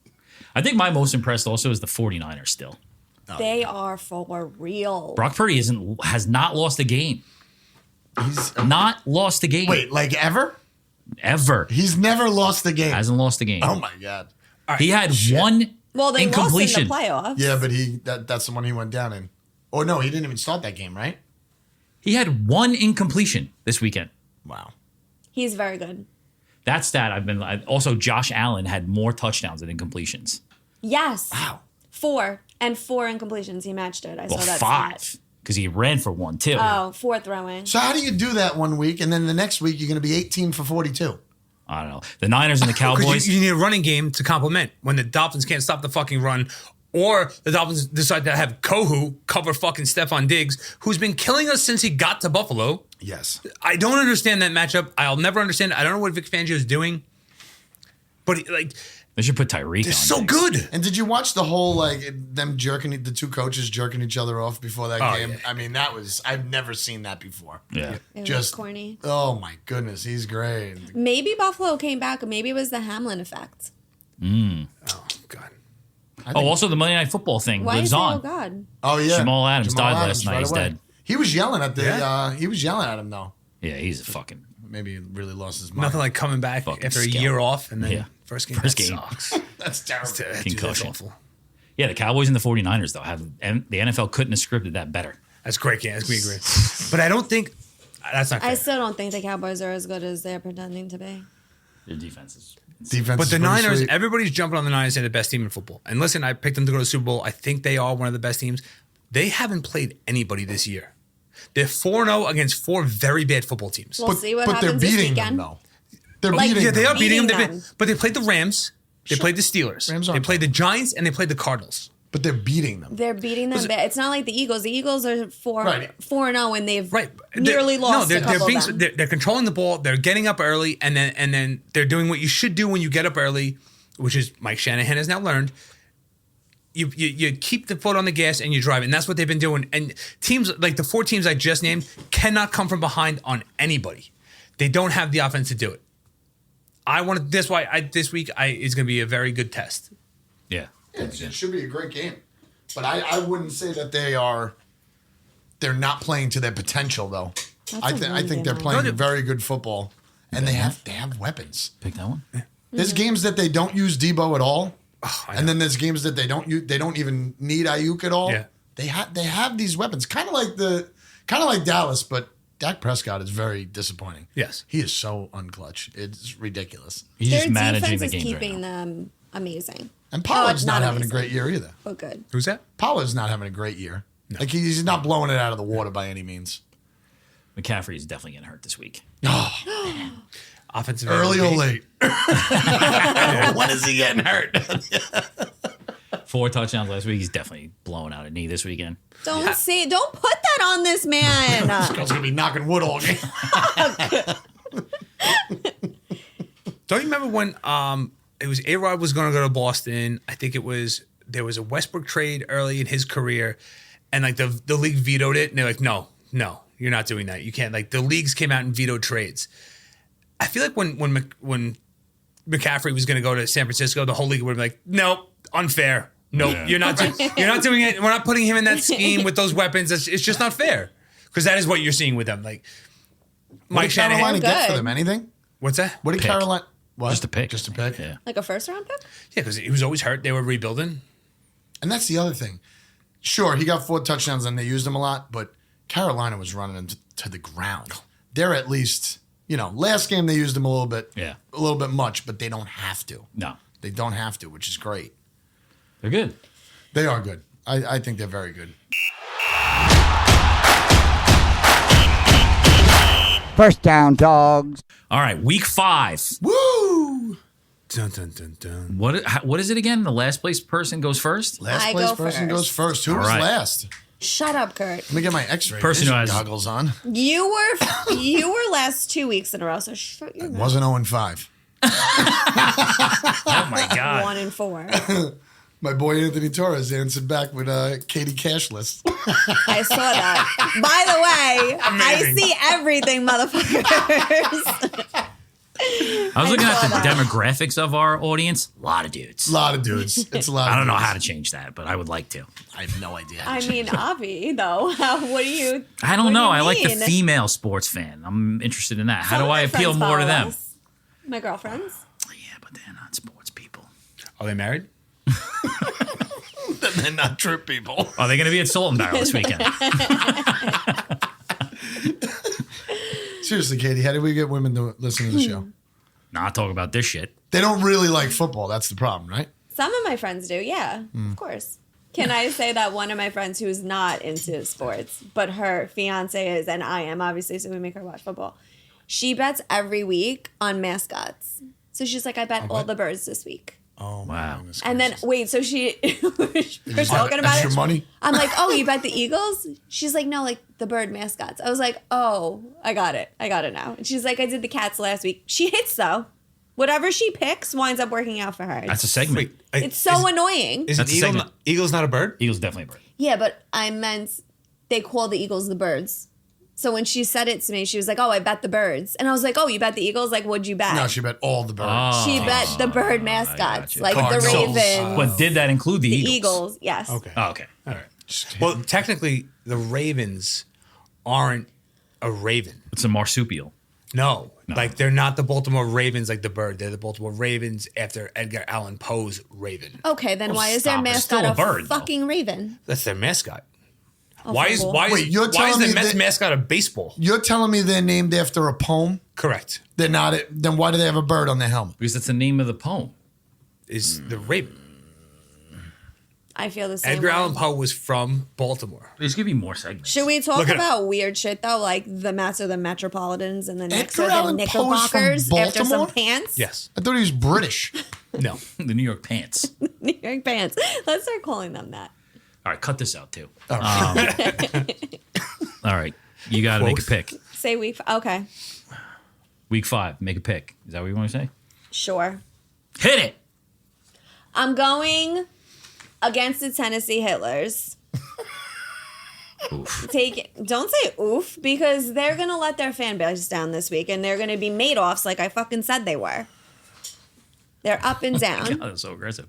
I think my most impressed also is the 49ers still. They are for real. Brock Purdy has not lost a game. He's Not lost a game. wait, like ever? Ever. He's never lost a game. Hasn't lost a game. Oh my god. He had one Well, they lost in incompletion. the playoffs. Yeah, but that's the one he went down in. Oh no, he didn't even start that game, right? He had one incompletion this weekend. Wow. He's very good. That stat also Josh Allen had more touchdowns than incompletions. Yes. Wow. 4 incompletions. He matched it. I Well, saw that. 5 because he ran for one too. Oh, 4 throwing. So how do you do that one week, and then the next week you're going to be 18 for 42? I don't know. The Niners and the Cowboys. Because you need a running game to complement when the Dolphins can't stop the fucking run, or the Dolphins decide to have Kohu cover fucking Stephon Diggs, who's been killing us since he got to Buffalo. Yes. I don't understand that matchup. I'll never understand it. I don't know what Vic Fangio is doing, but like, They should put Tyreek they're on. so Diggs. good. And did you watch the whole them jerking, the two coaches jerking each other off before that Oh, game? yeah. I mean, I've never seen that before. Yeah. It was Just corny. Oh my goodness, he's great. Maybe Buffalo came back. Maybe it was the Hamlin effect. Oh god. Oh, also the Monday Night Football thing Why lives is it, oh on. God? Oh yeah, Jamal Adams died last night. He's away. dead. He was yelling at the. Yeah. He was yelling at him though. Yeah, he's a fucking. Maybe he really lost his mind. Nothing like coming back Fucking after a scalp. year off and then Yeah. first game. First that game. sucks. That's terrible. Dude, Concussion. that's awful. Yeah, the Cowboys and the 49ers though and the NFL couldn't have scripted that better. That's great game. We agree. But I don't think that's not fair. I still don't think the Cowboys are as good as they're pretending to be. Their defense is. Defense, But is the pretty Niners, sweet. everybody's jumping on the Niners as the best team in football. And listen, I picked them to go to the Super Bowl. I think they are one of the best teams. They haven't played anybody this year. They're 4-0 against 4 very bad football teams. We'll see what they're happens this beating them weekend. though. They're Like, beating Yeah, they them. are beating them. Beating them. But they played the Rams. They played the Steelers. Rams They aren't played the Giants, and they played the Cardinals. But they're beating them. They're beating them bad. It's not like the Eagles. The Eagles are 4-0, and they've nearly lost a couple of them. They're controlling the ball. They're getting up early, and then they're doing what you should do when you get up early, which is Mike Shanahan has now learned. You keep the foot on the gas and you drive, and that's what they've been doing. And teams like the 4 teams I just named cannot come from behind on anybody. They don't have the offense to do it. This week is going to be a very good test. Yeah. It should be a great game. But I wouldn't say that they're not playing to their potential, though. I think they're playing very good football, and they have weapons. Pick that one. There's games that they don't use Debo at all, and then there's games that they don't even need Ayuk at all. Yeah. They have these weapons, kind of like Dallas, but Dak Prescott is very disappointing. Yes, he is so unclutch. It's ridiculous. He's Their just managing the defense is games keeping right now. them amazing. And Pollard's not having amazing, a great year either. but good. who's that? Pollard's not having a great year. No. Like he's not blowing it out of the water by any means. McCaffrey is definitely getting hurt this week. Offensive Early or MVP. late? When is he getting hurt? 4 touchdowns last week. He's definitely blowing out a knee this weekend. Don't put that on this man. This girl's gonna be knocking wood all game. Don't you remember when it was A-Rod was going to go to Boston? I think there was a Westbrook trade early in his career, and like the league vetoed it, and they're like, no, you're not doing that. You can't. Like the leagues came out and vetoed trades. I feel like when McCaffrey was going to go to San Francisco, the whole league would be like, no, unfair. No, you're not doing it. We're not putting him in that scheme with those weapons. It's just not fair, because that is what you're seeing with them. Like Mike Shanahan. Carolina get for them anything? What's that? What did Carolina? What? Just a pick. Just a pick. Yeah. Like a first-round pick? Yeah, because he was always hurt. They were rebuilding. And that's the other thing. Sure, he got 4 touchdowns and they used him a lot, but Carolina was running him to the ground. They're at least, last game they used him a little bit much, but they don't have to. No. They don't have to, which is great. They're good. They are good. I think they're very good. First down, dogs. All right, week 5. Woo! Dun, dun, dun, dun. What is it again? The last place person goes first? Last I place go person first. goes first. Who All was right. last? Shut up, Kurt. Let me get my X-ray Person who has- goggles on. You were last 2 weeks in a row, so shut your mouth. Wasn't 0-5. Oh my God. 1-4. My boy Anthony Torres answered back with Katie Cashless. I saw that. By the way, Amazing. I see everything, motherfuckers. I was looking at the demographics of our audience. A lot of dudes. A lot of dudes. It's a lot. I don't know dudes. how to change that, but I would like to. I have no idea. I mean, Avi, though. What do you? I don't what do know. you I like the mean? female sports fan. I'm interested in that. How Some do of I my appeal friends more to follow them? us. My girlfriends. Yeah, but they're not sports people. Are they married? They're not trip people. Are they going to be at Salt and Barrel this weekend? Seriously, Katie, how do we get women to listen to the show? Not talk about this shit. They don't really like football. That's the problem, right? Some of my friends do, yeah, of course. Can I say that one of my friends who's not into sports, but her fiance is, and I am, obviously, so we make her watch football. She bets every week on mascots. So she's like, I bet all the birds this week. Oh, Wow. goodness And then, gracious. wait, so we're Is talking that about extra it. money? I'm like, oh, you bet the Eagles? She's like, no, like the bird mascots. I was like, oh, I got it now. And she's like, I did the cats last week. She hits, though. Whatever she picks winds up working out for her. That's a segment. It's so annoying. Is an That's a eagle segment. eagle's not a bird? Eagles definitely a bird. Yeah, but I meant they call the Eagles the birds. So when she said it to me, she was like, oh, I bet the birds. And I was like, oh, you bet the Eagles? Like, what'd you bet? No, she bet all the birds. Oh. She bet the bird I mascots, gotcha. like Cardinals. the Ravens, But did that include the the Eagles? Eagles. Yes. Okay. Oh, okay. All right. Well, technically, the Ravens aren't a raven. It's a marsupial. No. Like, they're not the Baltimore Ravens like the bird. They're the Baltimore Ravens after Edgar Allan Poe's Raven. Okay, then why is their stop it. It's still mascot a bird, though. fucking raven? That's their mascot. Oh, Why is cool. Wait, you're why is telling the me Mets that- mascot a baseball? You're telling me they're named after a poem? Correct. They're not. Then why do they have a bird on their helmet? Because that's the name of the poem. Is the Raven. I feel the same Edgar way. Allan Poe was from Baltimore. There's going to be more segments. Should we talk Look it up. about weird shit though, like the Mets are the Metropolitans and the Knicks Edgar are the Allan Poe's from Knickerbockers after some Baltimore? pants? Yes. I thought he was British. No. The New York Pants. New York Pants. Let's start calling them that. All right, cut this out too. All right, you got to make a pick. Say week. Okay. Week 5, make a pick. Is that what you want to say? Sure. Hit it. I'm going against the Tennessee Hitlers. Oof. Don't say oof, because they're gonna let their fan base down this week, and they're gonna be Madoffs like I fucking said they were. They're up and down. God, that's so aggressive.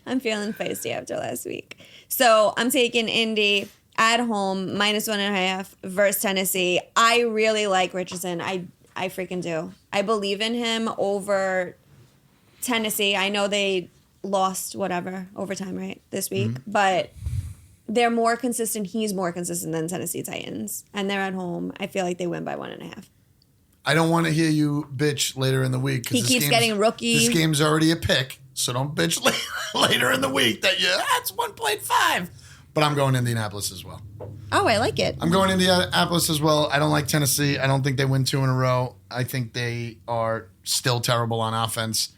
I'm feeling feisty after last week, so I'm taking Indy at home -1.5 versus Tennessee. I really like Richardson. I freaking do. I believe in him over Tennessee. I know they lost overtime, right, this week, but they're more consistent. He's more consistent than Tennessee Titans, and they're at home. I feel like they win by 1.5. I don't want to hear you bitch later in the week. He keeps getting rookie. This game's already a pick, so don't bitch later in the week that it's 1.5. But I'm going Indianapolis as well. Oh, I like it. I'm going Indianapolis as well. I don't like Tennessee. I don't think they win 2 in a row. I think they are still terrible on offense.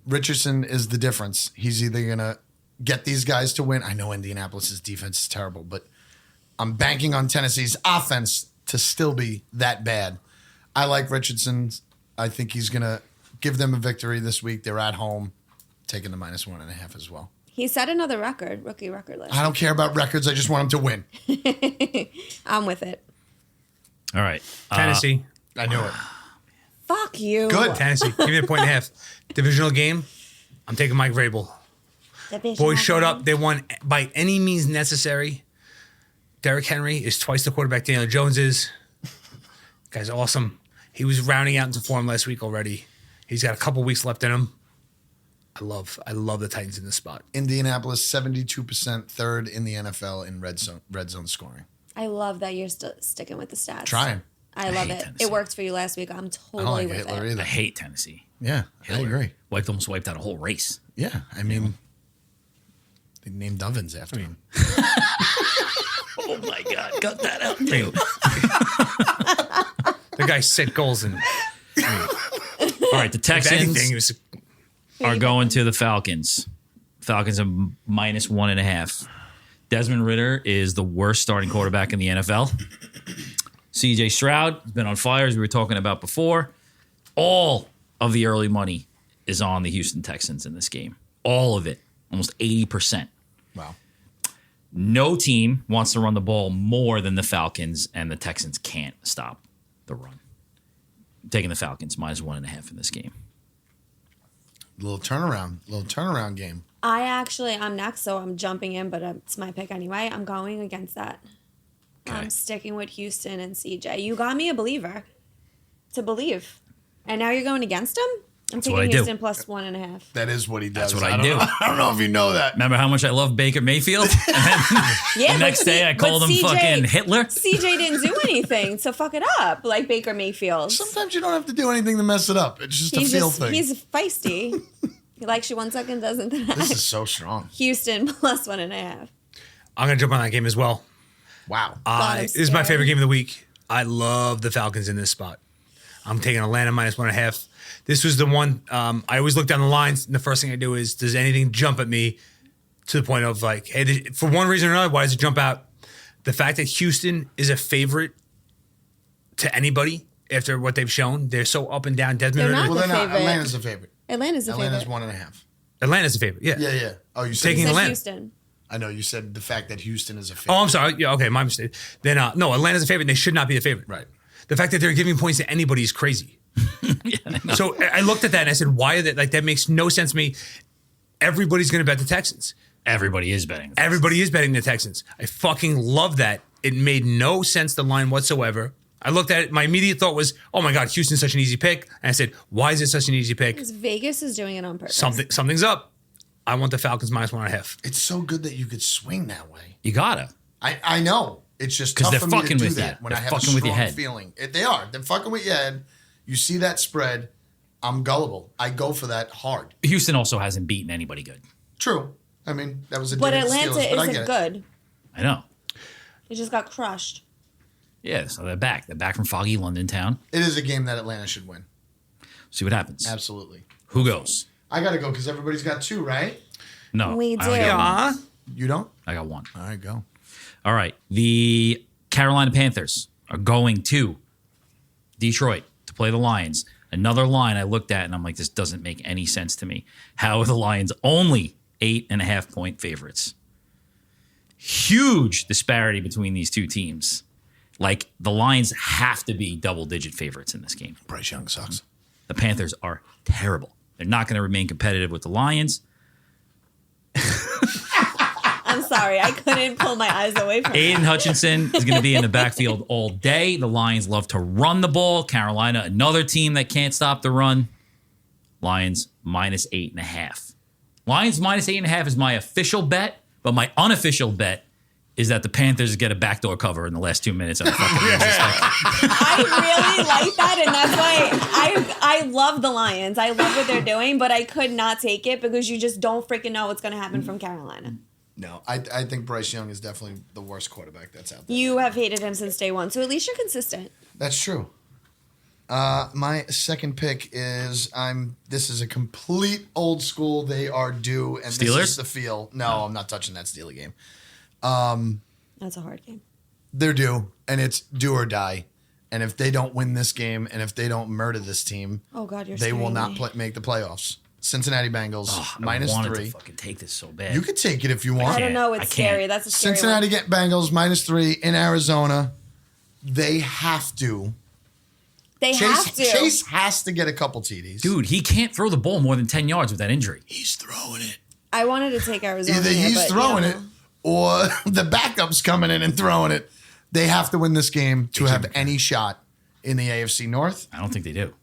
Richardson is the difference. He's either going to get these guys to win. I know Indianapolis' defense is terrible, but I'm banking on Tennessee's offense to still be that bad. I like Richardson. I think he's going to give them a victory this week. They're at home, taking the -1.5 as well. He set another rookie record list. I don't care about records. I just want him to win. I'm with it. All right. Tennessee. I knew it. Fuck you. Good. Tennessee. Give me a 1.5. Divisional game. I'm taking Mike Vrabel. Boys showed up. They won by any means necessary. Derrick Henry is twice the quarterback Daniel Jones is. Guy's awesome. He was rounding out into form last week already. He's got a couple weeks left in him. I love the Titans in this spot. Indianapolis, 72%, third in the NFL in red zone scoring. I love that you're still sticking with the stats. Trying. I love hate it. Tennessee. It worked for you last week. I'm I don't totally like with Hitler it. either. I hate Tennessee. Yeah, I agree. Almost wiped out a whole race. Yeah, I mean, they named ovens after him. Oh my God, cut that out too. The guy set goals and All right, the if anything, Texans he was are going to the Falcons. Falcons are -1.5. Desmond Ridder is the worst starting quarterback in the NFL. CJ Stroud has been on fire, as we were talking about before. All of the early money is on the Houston Texans in this game. All of it, almost 80%. Wow. No team wants to run the ball more than the Falcons, and the Texans can't stop the run. I'm taking the Falcons -1.5 in this game. Little turnaround game. I'm next, so I'm jumping in, but it's my pick anyway. I'm going against that. Okay. I'm sticking with Houston and CJ. You got me a believer to believe. And now you're going against him? I'm That's what I taking do. Houston +1.5. That is what he does. That's what I do. I don't know if you know that. Remember how much I love Baker Mayfield? And then Yeah, the next day I called him CJ fucking Hitler? CJ didn't do anything to fuck it up like Baker Mayfield. Sometimes you don't have to do anything to mess it up. It's just a feel thing. He's feisty. He likes you 1 second, doesn't that? This is so strong. Houston +1.5. I'm gonna jump on that game as well. Wow. I'm This is my scared. favorite game of the week. I love the Falcons in this spot. I'm taking Atlanta -1.5. This was the one I always look down the lines, and the first thing I do is, does anything jump at me to the point of like, hey, for one reason or another, why does it jump out? The fact that Houston is a favorite to anybody after what they've shown, they're so up and down. Desmond They're Ridder- not. Well, they're not. favorite. Atlanta's the favorite. Atlanta's the Atlanta's favorite. 1.5. Atlanta's a favorite. Yeah. Yeah. Oh, you said Taking Says Atlanta. Houston. I know you said the fact that Houston is a favorite. Oh, I'm sorry. Yeah, okay, my mistake. Then no, Atlanta's a favorite. And they should not be a favorite. Right. The fact that they're giving points to anybody is crazy. So I looked at that and I said, why are they like that? Makes no sense to me. Everybody's going to bet the Texans. Everybody is betting. Everybody is betting the Texans. I fucking love that. It made no sense, the line whatsoever. I looked at it. My immediate thought was, oh my God, Houston's such an easy pick. And I said, why is it such an easy pick? Because Vegas is doing it on purpose. Something's up. I want the Falcons -1.5. It's so good that you could swing that way. You gotta. I know. It's just 'Cause tough they're for me to fucking do with that you. when They're I have a fucking with your strong head. feeling. They are. They're fucking with your head. You see that spread. I'm gullible. I go for that hard. Houston also hasn't beaten anybody good. True. I mean, that was a But dig at the Atlanta Steelers, but I isn't get it. good. I know. It just got crushed. Yeah, so they're back. They're back from foggy London town. It is a game that Atlanta should win. See what happens. Absolutely. Who goes? I got to go because everybody's got 2, right? No. We I only do. got one. You don't? I got one. All right, go. All right. The Carolina Panthers are going to Detroit to play the Lions. Another line I looked at and I'm like, this doesn't make any sense to me. How are the Lions only 8.5-point favorites? Huge disparity between these two teams. Like, the Lions have to be double-digit favorites in this game. Bryce Young sucks. The Panthers are terrible. They're not going to remain competitive with the Lions. I'm sorry. I couldn't pull my eyes away from it. Aiden Hutchinson is going to be in the backfield all day. The Lions love to run the ball. Carolina, another team that can't stop the run. Lions minus 8.5. Lions minus 8.5 is my official bet, but my unofficial bet is that the Panthers get a backdoor cover in the last 2 minutes. Of the fucking I really like that, and that's why I love the Lions. I love what they're doing, but I could not take it because you just don't freaking know what's going to happen from Carolina. No, I think Bryce Young is definitely the worst quarterback that's out there. You have hated him since day one, so at least you're consistent. That's true. My second pick is this is a complete old school. They are due, and Steelers? this is the feel. No, I'm not touching that Steeler game. That's a hard game. They're due, and it's do or die. And if they don't win this game, and if they don't murder this team, Oh God, you're they will scaring not me. make the playoffs. Cincinnati Bengals I wanted -3. to fucking take this so bad. You could take it if you want. I don't know. It's I can't. scary. That's a scary Cincinnati one. get Bengals -3 in Arizona. They have to. They have to. Chase has to get a couple TDs. Dude, he can't throw the ball more than 10 yards with that injury. He's throwing it. I wanted to take Arizona. Either here, he's but, throwing you it know. or the backup's coming in and throwing it. They have to win this game to have any shot in the AFC North. I don't think they do.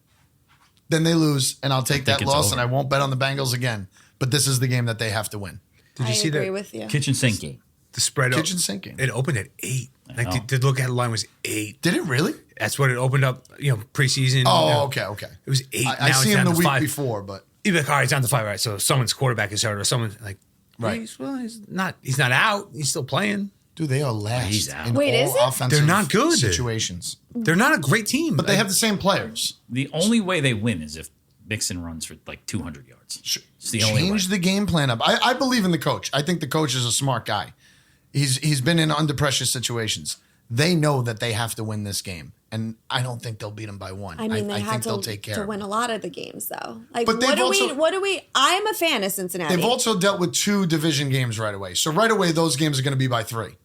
Then they lose, and I'll take that it's loss, over. and I won't bet on the Bengals again. But this is the game that they have to win. Did you I see agree that? with you. Kitchen sink game. The spread. Kitchen sinking. It opened at 8. know. Like the look ahead line was 8. Did it really? That's what it opened up. Preseason. Oh, okay. It was 8. I Now see it's him down the to week 5. before, but You'd be like, all right, it's down to 5. Right, so someone's quarterback is hurt, or someone like, Right. He's not out. He's still playing. dude, they are last He's out. in Wait, all is it? offensive They're not good. situations. They're not a great team, But they have the same players. The only way they win is if Mixon runs for like 200 yards. It's the only way. Change the game plan up. I believe in the coach. I think the coach is a smart guy. He's been in under pressure situations. They know that they have to win this game, and I don't think they'll beat them by 1. I mean, they I had think they'll to, take care to of win them. a lot of the games, though. Like, But they've what do we? I'm a fan of Cincinnati. They've also dealt with 2 division games right away. So right away, those games are going to be by 3.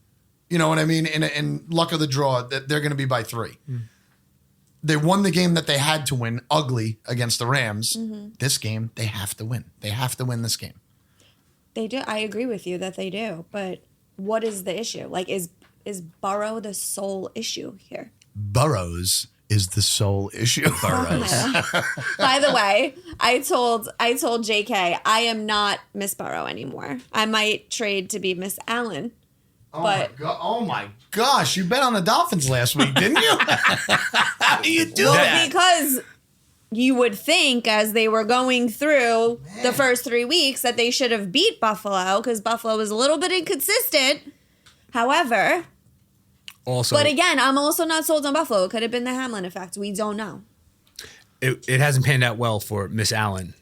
You know what I mean? In luck of the draw, that they're going to be by 3. They won the game that they had to win, ugly, against the Rams. This game, they have to win. They have to win this game. They do. I agree with you that they do. But what is the issue? Like, is Burrow the sole issue here? Burrows is the sole issue. Burrows. By the way, I told JK I am not Miss Burrow anymore. I might trade to be Miss Allen. But Oh my gosh, you bet on the Dolphins last week, didn't you? How do you do well, that? because you would think as they were going through the first 3 weeks that they should have beat Buffalo because Buffalo was a little bit inconsistent. However, also, but again, I'm also not sold on Buffalo. It could have been the Hamlin effect. We don't know. it hasn't panned out well for Miss Allen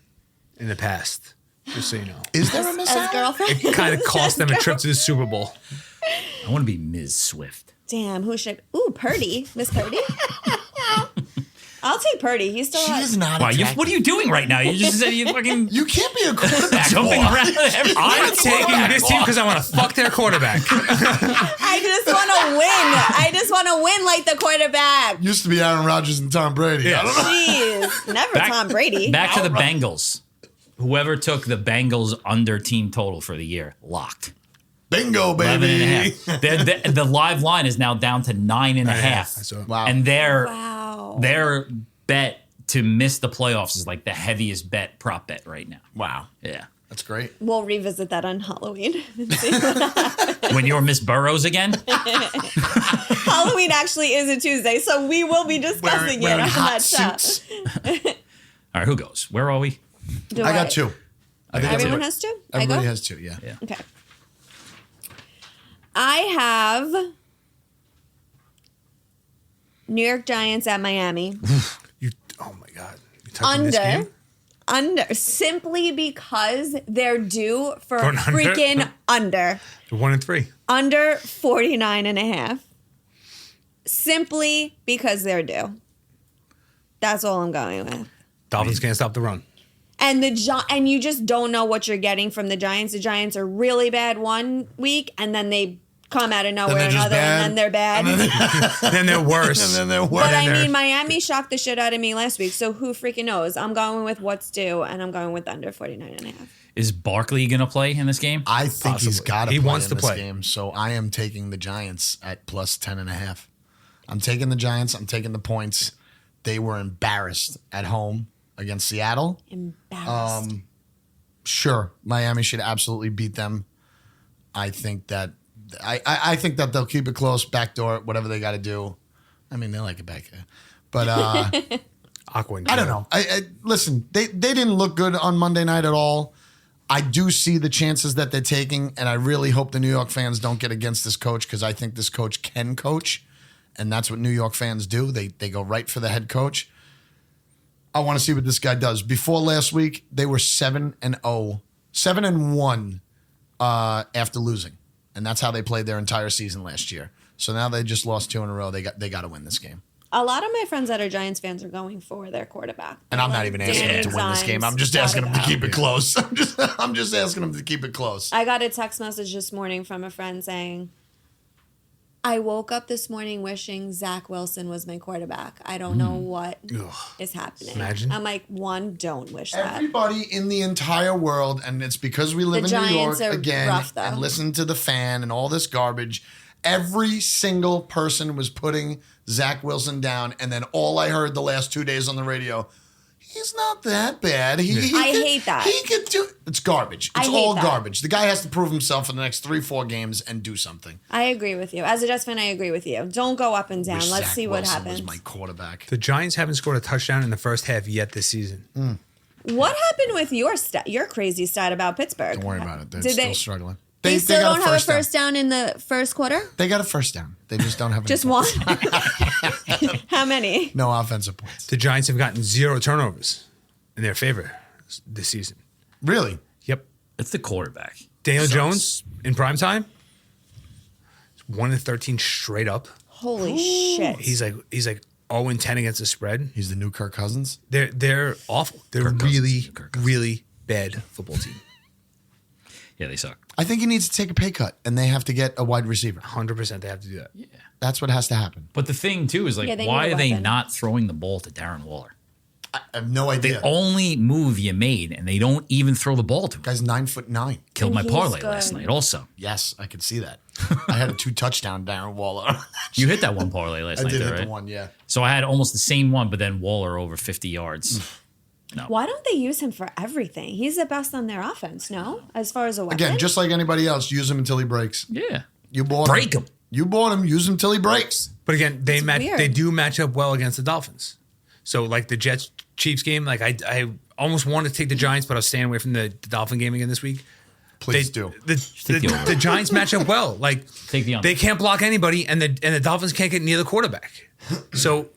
in the past. Just so you know, Is there a Miss As Allen? girlfriend, it kind of cost them a trip to the Super Bowl. I want to be Ms. Swift. damn, who should? Ooh, Purdy, Miss Purdy. I'll take Purdy. He's still. She is not Wow, attractive. what are you doing right now? You just said you fucking You can't be a quarterback. jumping whore. around. I'm taking this team because I want to fuck their quarterback. I just want to win. I just want to win like the quarterback. Used to be Aaron Rodgers and Tom Brady. Yeah. I don't know. Jeez, never Tom Brady. Back to the Bengals. Whoever took the Bengals under team total for the year, locked. Bingo, 11 baby. and a half. The live line is now down to 9.5. I saw it. Wow. And Wow. their bet to miss the playoffs is like the heaviest prop bet right now. Wow. Yeah. That's great. We'll revisit that on Halloween. When you're Miss Burrows again, Halloween actually is a Tuesday, so we will be discussing it on Wearing hot that show. suits. all right, who goes? Where are we? Do I got 2. I think Everyone has two? everybody I go? has 2, yeah. Okay. I have New York Giants at Miami. Oh my God, you touching this game? Under. Simply because they're due for For an under? freaking under. 1-3. Under 49.5. Simply because they're due. That's all I'm going with. Dolphins can't stop the run. And and you just don't know what you're getting from the Giants. The Giants are really bad one week, and then they come out of nowhere they're just another, bad. and then they're bad. Then they're worse. And then they're worse. But I they're- mean, Miami shocked the shit out of me last week, so who freaking knows? I'm going with what's due, and I'm going with under 49.5. Is Barkley going to play in this game? I think he's Possibly. got to He play wants in to this play. game, so I am taking the Giants at plus 10.5. I'm taking the Giants. I'm taking the points. They were embarrassed at home against Seattle. Embarrassed. Sure, Miami should absolutely beat them. I think that I think that they'll keep it close, backdoor, whatever they got to do. I mean, they like it back there, but Aqua. I don't know. Listen, they didn't look good on Monday night at all. I do see the chances that they're taking, and I really hope the New York fans don't get against this coach because I think this coach can coach, and that's what New York fans do. They go right for the head coach. I want to see what this guy does. Before last week, they were 7-0, 7-1 after losing, and that's how they played their entire season last year. So now they just lost 2 in a row. They got to win this game. A lot of my friends that are Giants fans are going for their quarterback. And I'm not even asking them to win this game. I'm just asking them to keep it close. I'm just asking them to keep it close. I got a text message this morning from a friend saying, I woke up this morning wishing Zach Wilson was my quarterback. I don't know what is happening. Imagine. I'm like, one, don't wish that. Everybody in the entire world, and it's because we live The in New York Giants are again rough, though. and listen to the fan and all this garbage. Every single person was putting Zach Wilson down, and then all I heard the last 2 days on the radio, he's not that bad. I hate that. He could do. It's garbage. I It's hate all that. garbage. The guy has to prove himself in the next 3-4 games and do something. I agree with you. As a Jets fan, I agree with you. Don't go up and down. Wish Let's Zach see what Wilson happens. was my quarterback. The Giants haven't scored a touchdown in the first half yet this season. What happened with your crazy stat about Pittsburgh? Don't worry about it. They're Did still they- struggling. They still got don't have a first down in the first quarter? They got a first down. They just don't have any Just points. one? How many? No offensive points. The Giants have gotten 0 turnovers in their favor this season. Really? Yep. It's the quarterback. Daniel Jones in prime time. 1-13 straight up. Holy shit. He's like 0-10 against the spread. He's the new Kirk Cousins? They're awful. They're Kirk Cousins. really, Kirk Cousins. really bad football team. Yeah, they suck. I think he needs to take a pay cut, and they have to get a wide receiver. 100% they have to do that. Yeah. That's what has to happen. But the thing too is like, Yeah, they why need a are they weapon. not throwing the ball to Darren Waller? I have no idea. Only move you made, and they don't even throw the ball to him. Guy's 9'9". Killed And my he's parlay good. last night. Also, Yes, I could see that. I had a 2 touchdown Darren Waller. you hit that one parlay last I night, did though, hit right? the one, yeah. So I had almost the same one, but then Waller over 50 yards. Why don't they use him for everything? He's the best on their offense, no? As far as a weapon? Again, just like anybody else, use him until he breaks. Yeah. You bought Break him. You bought him. Use him till he breaks. But again, they weird. do match up well against the Dolphins. So like the Jets Chiefs game, like I almost wanted to take the Giants, but I was staying away from the Dolphin game again this week. Please do. Take the over. The Giants match up well. Like Take the under. they can't block anybody, and the Dolphins can't get near the quarterback. So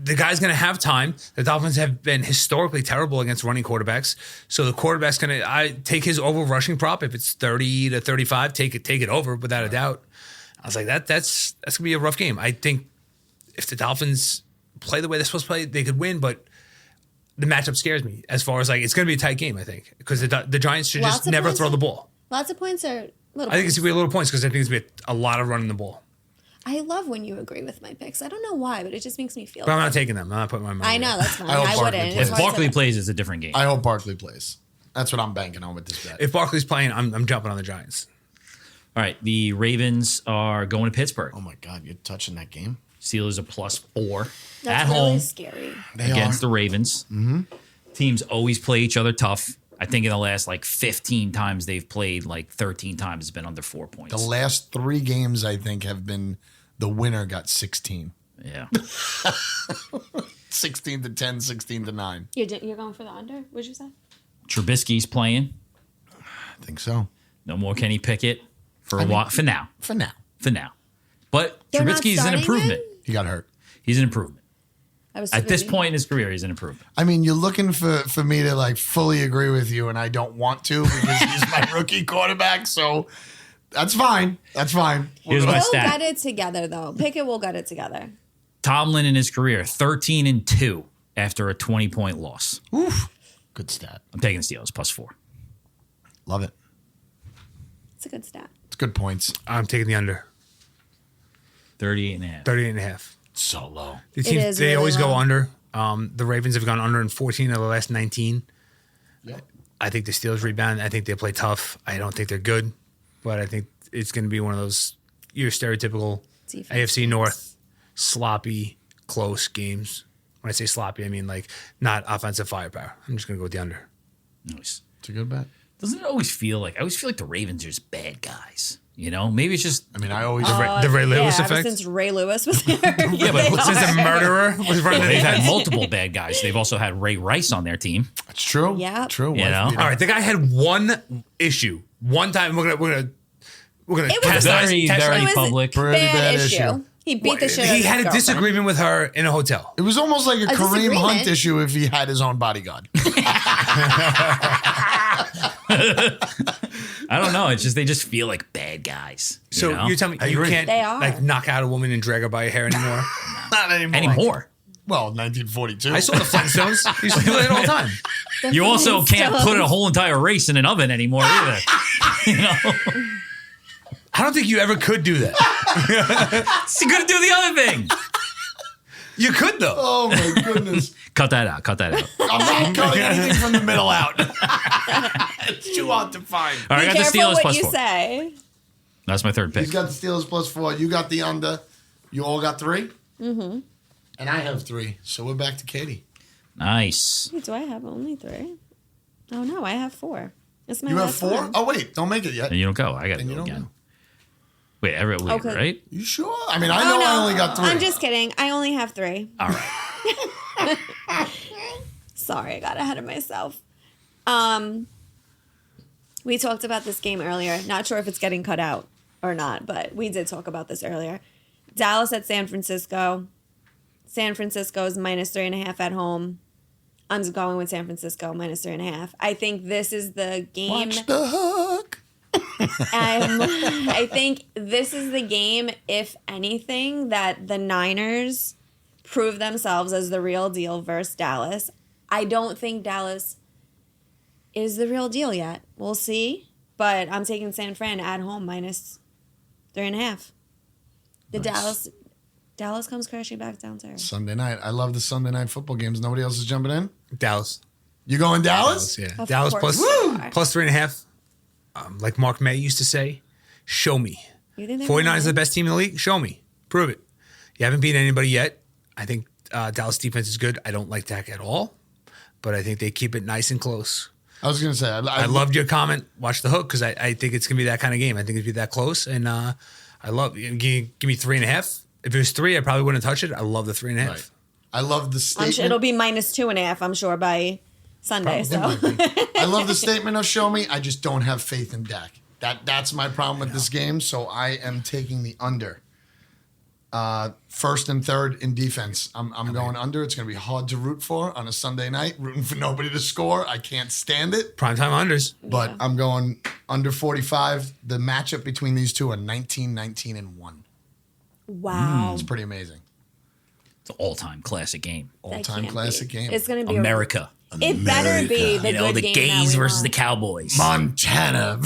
the guy's going to have time. The Dolphins have been historically terrible against running quarterbacks. So the quarterback's going to take his over rushing prop. If it's 30 to 35, take it over without a doubt. I was like, that's going to be a rough game. I think if the Dolphins play the way they're supposed to play, they could win, but the matchup scares me as far as like, it's going to be a tight game, I think, because the Giants should Lots just of never points throw are- the ball. Lots of points are little I think it's points. going to be a little points because I think it's going to be a lot of running the ball. I love when you agree with my picks. I don't know why, but it just makes me feel But I'm good. not taking them. I'm not putting my money I know, there. that's fine. I hope I Barkley wouldn't. plays. It's If hard to Barkley say. plays, it's a different game. I hope Barkley plays. That's what I'm banking on with this bet. If Barkley's playing, I'm jumping on the Giants. All right. The Ravens are going to Pittsburgh. Oh my God, you're touching that game. Steelers are +4 That's at really home scary. They against are. the Ravens. Mm-hmm. Teams always play each other tough. I think in the last like 15 times they've played, like 13 times it's been under 4 points. The last 3 games, I think, have been the winner got 16. Yeah. 16 to 10, 16 to 9. You're going for the under? What'd you say? Trubisky's playing. I think so. No more Kenny Pickett for a while. For now. For now. For now. But They're not Trubisky's an starting improvement. him? He got hurt. He's an improvement. I was too At this busy. point in his career, he's an improvement. I mean, you're looking for me to like fully agree with you, and I don't want to because he's my rookie quarterback. So that's fine. That's fine. Here's my He'll stat. get it together, though. Pickett will get it together. Tomlin in his career, 13-2 after a 20-point loss. Oof. Good stat. I'm taking the Steelers +4. Love it. It's a good stat. It's good points. I'm taking the under. 38.5. 38.5. So low. The teams, is they really always go low. under. The Ravens have gone under in 14 of the last 19. Yep. I think the Steelers rebound. I think they play tough. I don't think they're good, but I think it's going to be one of those your stereotypical Defense. AFC North sloppy, close games. When I say sloppy, I mean like not offensive firepower. I'm just going to go with the under. Nice. It's a good bet. Doesn't it always feel like, I always feel like the Ravens are just bad guys. You know, maybe it's just, I mean, I always. The Ray Lewis yeah, effect? Ever since Ray Lewis was there. yeah, but Since the murderer was running the they've had defense. multiple bad guys. They've also had Ray Rice on their team. It's true. Yeah. True. You know? All right, the guy had one issue. One time we're gonna It was chastise- Very, chastise- very It was public. Pretty bad bad issue. issue. He beat the shit out of He his had a girlfriend. disagreement with her in a hotel. It was almost like a Kareem disagreement. Hunt issue if he had his own bodyguard. I don't know. It's just, they just feel like bad guys. So you know? you tell me I you agree. can't They are. like knock out a woman and drag her by her hair anymore? Not anymore. Anymore. Well, 1942. I saw the Flintstones. You used to do that all the time. You also can't put a whole entire race in an oven anymore either. You know? I don't think you ever could do that. So you gotta do the other thing. You could though. Oh my goodness. Cut that out. Cut that out. I'm not cutting anything from the middle out. It's too hard to find. All right, Be I got the careful Steelers what you +4. say. That's my third pick. He's got the Steelers +4. You got the under. You all got 3? Mm-hmm. And I have 3. So we're back to Katie. Nice. Wait, do I have only 3? Oh, no, I have 4. It's my You have last 4? one. Oh, wait. Don't make it yet. And you don't go. I gotta And you go don't again. go. Wait, wait, Okay. right? You sure? I mean, I Oh, know no. I only got 3. I'm just kidding. I only have 3. All right. Sorry, I got ahead of myself. We talked about this game earlier. Not sure if it's getting cut out or not, but we did talk about this earlier. Dallas at San Francisco. San Francisco is -3.5 at home. I'm just going with San Francisco -3.5. I think this is the game. Watch the hook. I think this is the game, if anything, that the Niners prove themselves as the real deal versus Dallas. I don't think Dallas is the real deal yet. We'll see. But I'm taking San Fran at home -3.5. The Dallas comes crashing back down to earth. Sunday night. I love the Sunday night football games. Nobody else is jumping in? Dallas. You going Dallas? Yeah. Of Dallas course plus you are. plus 3.5. Like Mark May used to say, show me. You think they're 49 gonna is the win? best team in the league. Show me. Prove it. You haven't beaten anybody yet. I think Dallas defense is good. I don't like Dak at all, but I think they keep it nice and close. I was going to say. I loved your comment. Watch the hook because I think it's gonna be that kind of game. I think it'd be that close, and I love. Give me 3.5. If it was 3, I probably wouldn't touch it. I love the 3.5. Right. I love the I'm statement. sure it'll be -2.5, I'm sure, by Sunday. I love the statement of show me. I just don't have faith in Dak. That's my problem with this game. So I am taking the under. First and third in defense. I'm going under. It's going to be hard to root for on a Sunday night. Rooting for nobody to score. I can't stand it. Primetime unders. But I'm going under 45. The matchup between these two are 19, 19, and 1. Wow. It's pretty amazing. It's an all-time classic game. That All-time can't classic be. game. It's going to be America. It better be the You know, good the game gays that we versus the want. Cowboys. Montana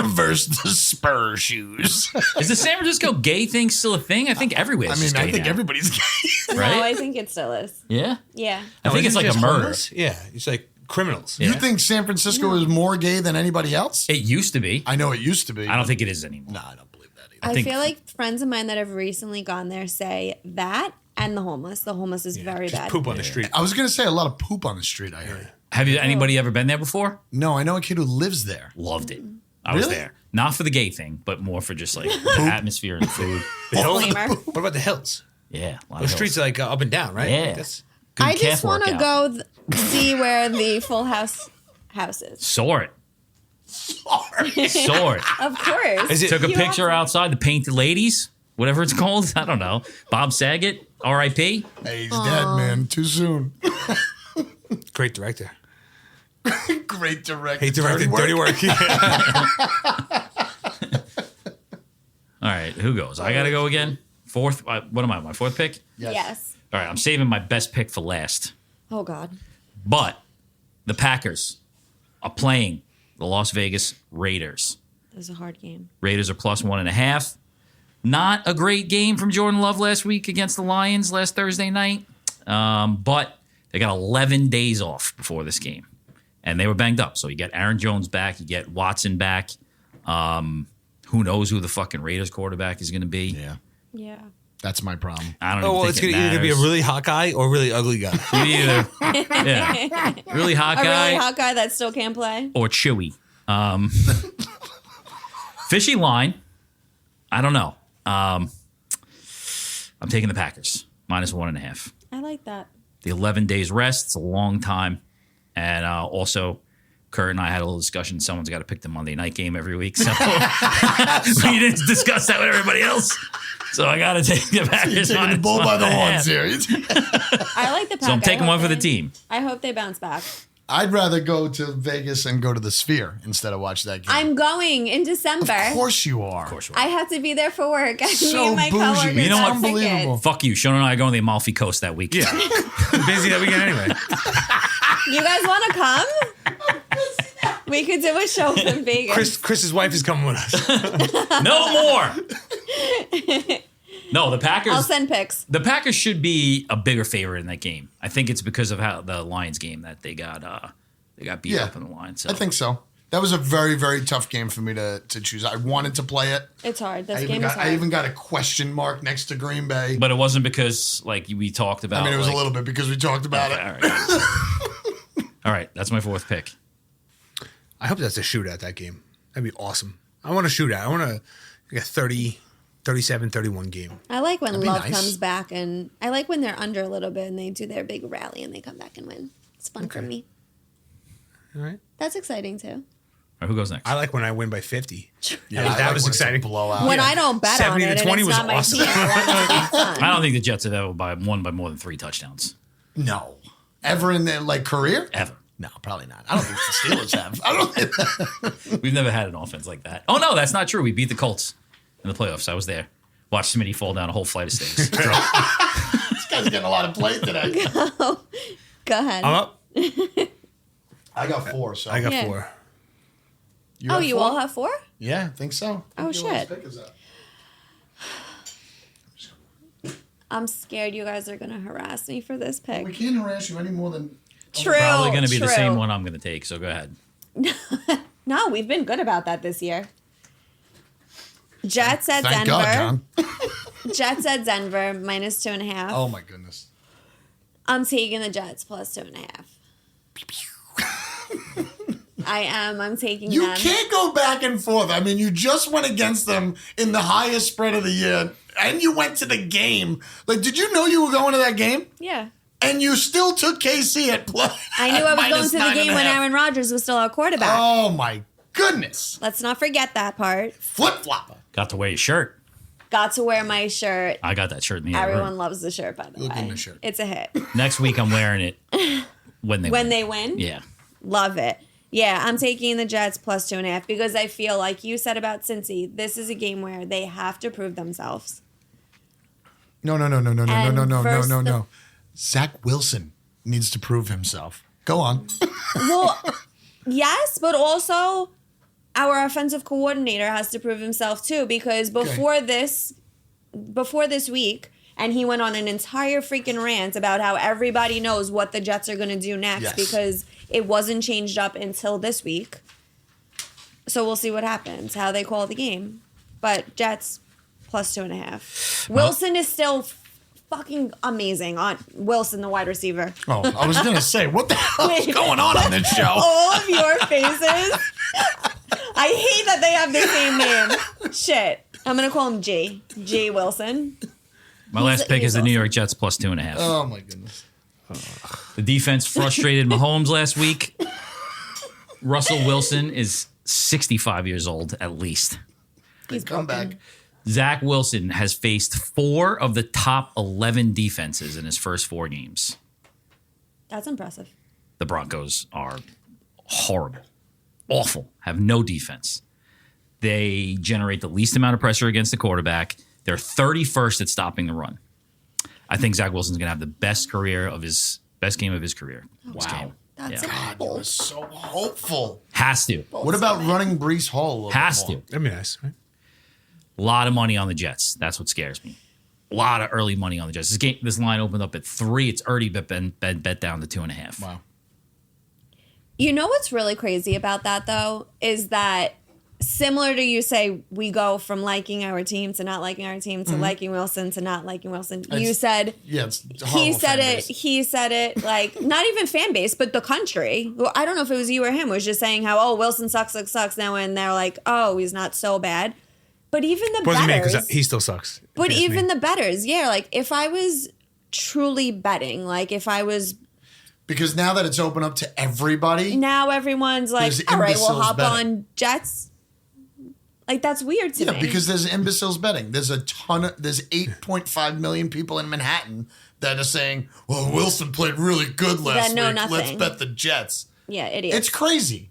versus the Spur shoes. Is the San Francisco gay thing still a thing? I think everywhere. I mean, I think everybody's gay. right? No, I think it still is. Yeah. Yeah. I think it's Isn't like it a just murder. homeless? Yeah, it's like criminals. Yeah. You think San Francisco is more gay than anybody else? It used to be. I know it used to be. I don't think it is anymore. No, I don't believe that either. I think- feel like friends of mine that have recently gone there say that and the homeless. The homeless is very Just bad. poop on the street. I was going to say a lot of poop on the street, I heard. Have you anybody ever been there before? No, I know a kid who lives there. Loved it. I was Really? there. Not for the gay thing, but more for just like the atmosphere and the food. The hills? Disclaimer. What about the hills? Yeah. A lot The of streets hills. are like up and down, right? Yeah. That's, Good I calf just want to workout. go see where the Full House is. Soar it. Soar it. Of course. Is it- Took a You have picture to- outside, the Painted Ladies, whatever it's called. I don't know. Bob Saget. R.I.P. Hey, he's dead, man. Too soon. Great director. Great director. He directed Dirty Work. All right, who goes? I got to go again? Fourth? What am I, my fourth pick? Yes. All right, I'm saving my best pick for last. Oh, God. But the Packers are playing the Las Vegas Raiders. This is a hard game. Raiders are plus 1.5. Not a great game from Jordan Love last week against the Lions last Thursday night. But they got 11 days off before this game. And they were banged up. So you get Aaron Jones back. You get Watson back. Who knows who the fucking Raiders quarterback is going to be? Yeah. Yeah. That's my problem. I don't Oh, even well, think it's it going to either be a matters. really hot guy or a really ugly guy. Either. Yeah. Really hot A guy really hot guy that still can't play. or Chewy. Fishy line. I don't know. I'm taking the Packers. Minus 1.5. I like that. The 11 days rest. It's a long time. And also, Kurt and I had a little discussion. Someone's got to pick the Monday night game every week. So we didn't discuss that with everybody else. So I got to take the Packers. You're taking the bull by the horns here. I like the Pack. So I'm taking I one hope for the they- team. I hope they bounce back. I'd rather go to Vegas and go to the Sphere instead of watch that game. I'm going in December. Of course you are. Of course. I have to be there for work. Me So and my bougie. coworkers You know have what? Unbelievable. tickets. Fuck you. Sean and I are going to the Amalfi Coast that week. Yeah. Busy that weekend anyway. You guys want to come? We could do a show from Vegas. Chris's wife is coming with us. No more. No, the Packers. I'll send pics. The Packers should be a bigger favorite in that game. I think it's because of how the Lions game that they got beat Yeah. up in the line. So I think so. That was a very, very tough game for me to choose. I wanted to play it. It's hard. This I game is hard. even got a question mark next to Green Bay. But it wasn't because like we talked about. I mean, it was like, a little bit because we talked about okay, it. All right. All right, that's my fourth pick. I hope that's a shootout, that game. That'd be awesome. I want a shootout. I want a 30, 37, 31 game. I like when That'd be Love nice. comes back, and I like when they're under a little bit and they do their big rally and they come back and win. It's fun for Okay. me. All right. That's exciting too. All right, who goes next? I like when I win by 50. Yeah, that I was when it's a exciting. blowout. When I don't bet on 70 it, to and 20 it's was not my awesome. team, I want it to be fun. I don't think the Jets have ever won by more than 3 touchdowns No. Ever in their career? ever. No, probably not. I don't think the Steelers have. I don't think We've never had an offense like that. Oh no, that's not true. We beat the Colts in the playoffs. I was there. Watched Smitty fall down a whole flight of stairs. this guy's getting a lot of play today. Go ahead. I'm up. I got 4, so I got Yeah. 4. you Oh, have you 4? all have 4? Yeah, I think so. Oh, Your last shit. pick is up. I'm scared you guys are going to harass me for this pick. We can't harass you any more than. True. Probably going to be the true. same one I'm going to take. So go ahead. No, we've been good about that this year. Jets at Thank Denver. God, John. Jets at Denver, minus 2.5. Oh my goodness. I'm taking the Jets plus 2.5. I am. I'm taking You them. can't go back and forth. I mean, you just went against them in the highest spread of the year, and you went to the game. Like, did you know you were going to that game? Yeah. And you still took KC at plus. I knew I was going minus to the game when 9.5. Aaron Rodgers was still our quarterback. Oh my goodness. Let's not forget that part. Flip flopper. Got to wear your shirt. Got to wear my shirt. I got that shirt in the other Everyone room. loves the shirt, by the Look way. in the shirt. It's a hit. Next week I'm wearing it when they When win. they win, Yeah. love it. Yeah, I'm taking the Jets plus 2.5 because I feel like you said about Cincy, this is a game where they have to prove themselves. No. And Zach Wilson needs to prove himself. Go on. Well, yes, but also our offensive coordinator has to prove himself too because before this week, and he went on an entire freaking rant about how everybody knows what the Jets are going to do next Yes. because it wasn't changed up until this week. So we'll see what happens, how they call the game. But Jets plus 2.5. Wilson is still fucking amazing on Wilson, the wide receiver. Oh, I was going to say, what the hell is going on this show? All of your faces. I hate that they have the same name. Shit. I'm going to call him G. G. Wilson. My last pick is the New awesome. York Jets plus 2.5. Oh my goodness. The defense frustrated Mahomes last week. Russell Wilson is 65 years old at least. Good comeback. Zach Wilson has faced 4 of the top 11 defenses in his first 4 games. That's impressive. The Broncos are horrible, awful, have no defense. They generate the least amount of pressure against the quarterback. They're 31st at stopping the run. I think Zach Wilson's going to have the best game of his career. Wow. That's God, you were so hopeful. Has to. What about running Brees Hall a little Has bit more? to. That'd be nice, right? A lot of money on the Jets. That's what scares me. A lot of early money on the Jets. This line opened up at 3. It's already been bet down to 2.5. Wow. You know what's really crazy about that, though, is that similar to you say, we go from liking our team to not liking our team to liking Wilson to not liking Wilson. You said, it's a he horrible said fan it, base. he said it, like, not even fan base, but the country. Well, I don't know if it was you or him, was just saying how, oh, Wilson sucks. Now, and they're like, oh, he's not so bad. But even the Wasn't me betters. because he still sucks. But If you ask even me. the betters, yeah, like, if I was truly betting, like, if I was. Because now that it's open up to everybody, Now everyone's like, There's all right, we'll imbeciles hop betting. on Jets. Like, that's weird to yeah, me. because there's imbeciles betting. There's there's 8.5 million people in Manhattan that are saying, well, Wilson played really good last know week. Let's nothing. bet the Jets. Yeah, idiots. It's crazy.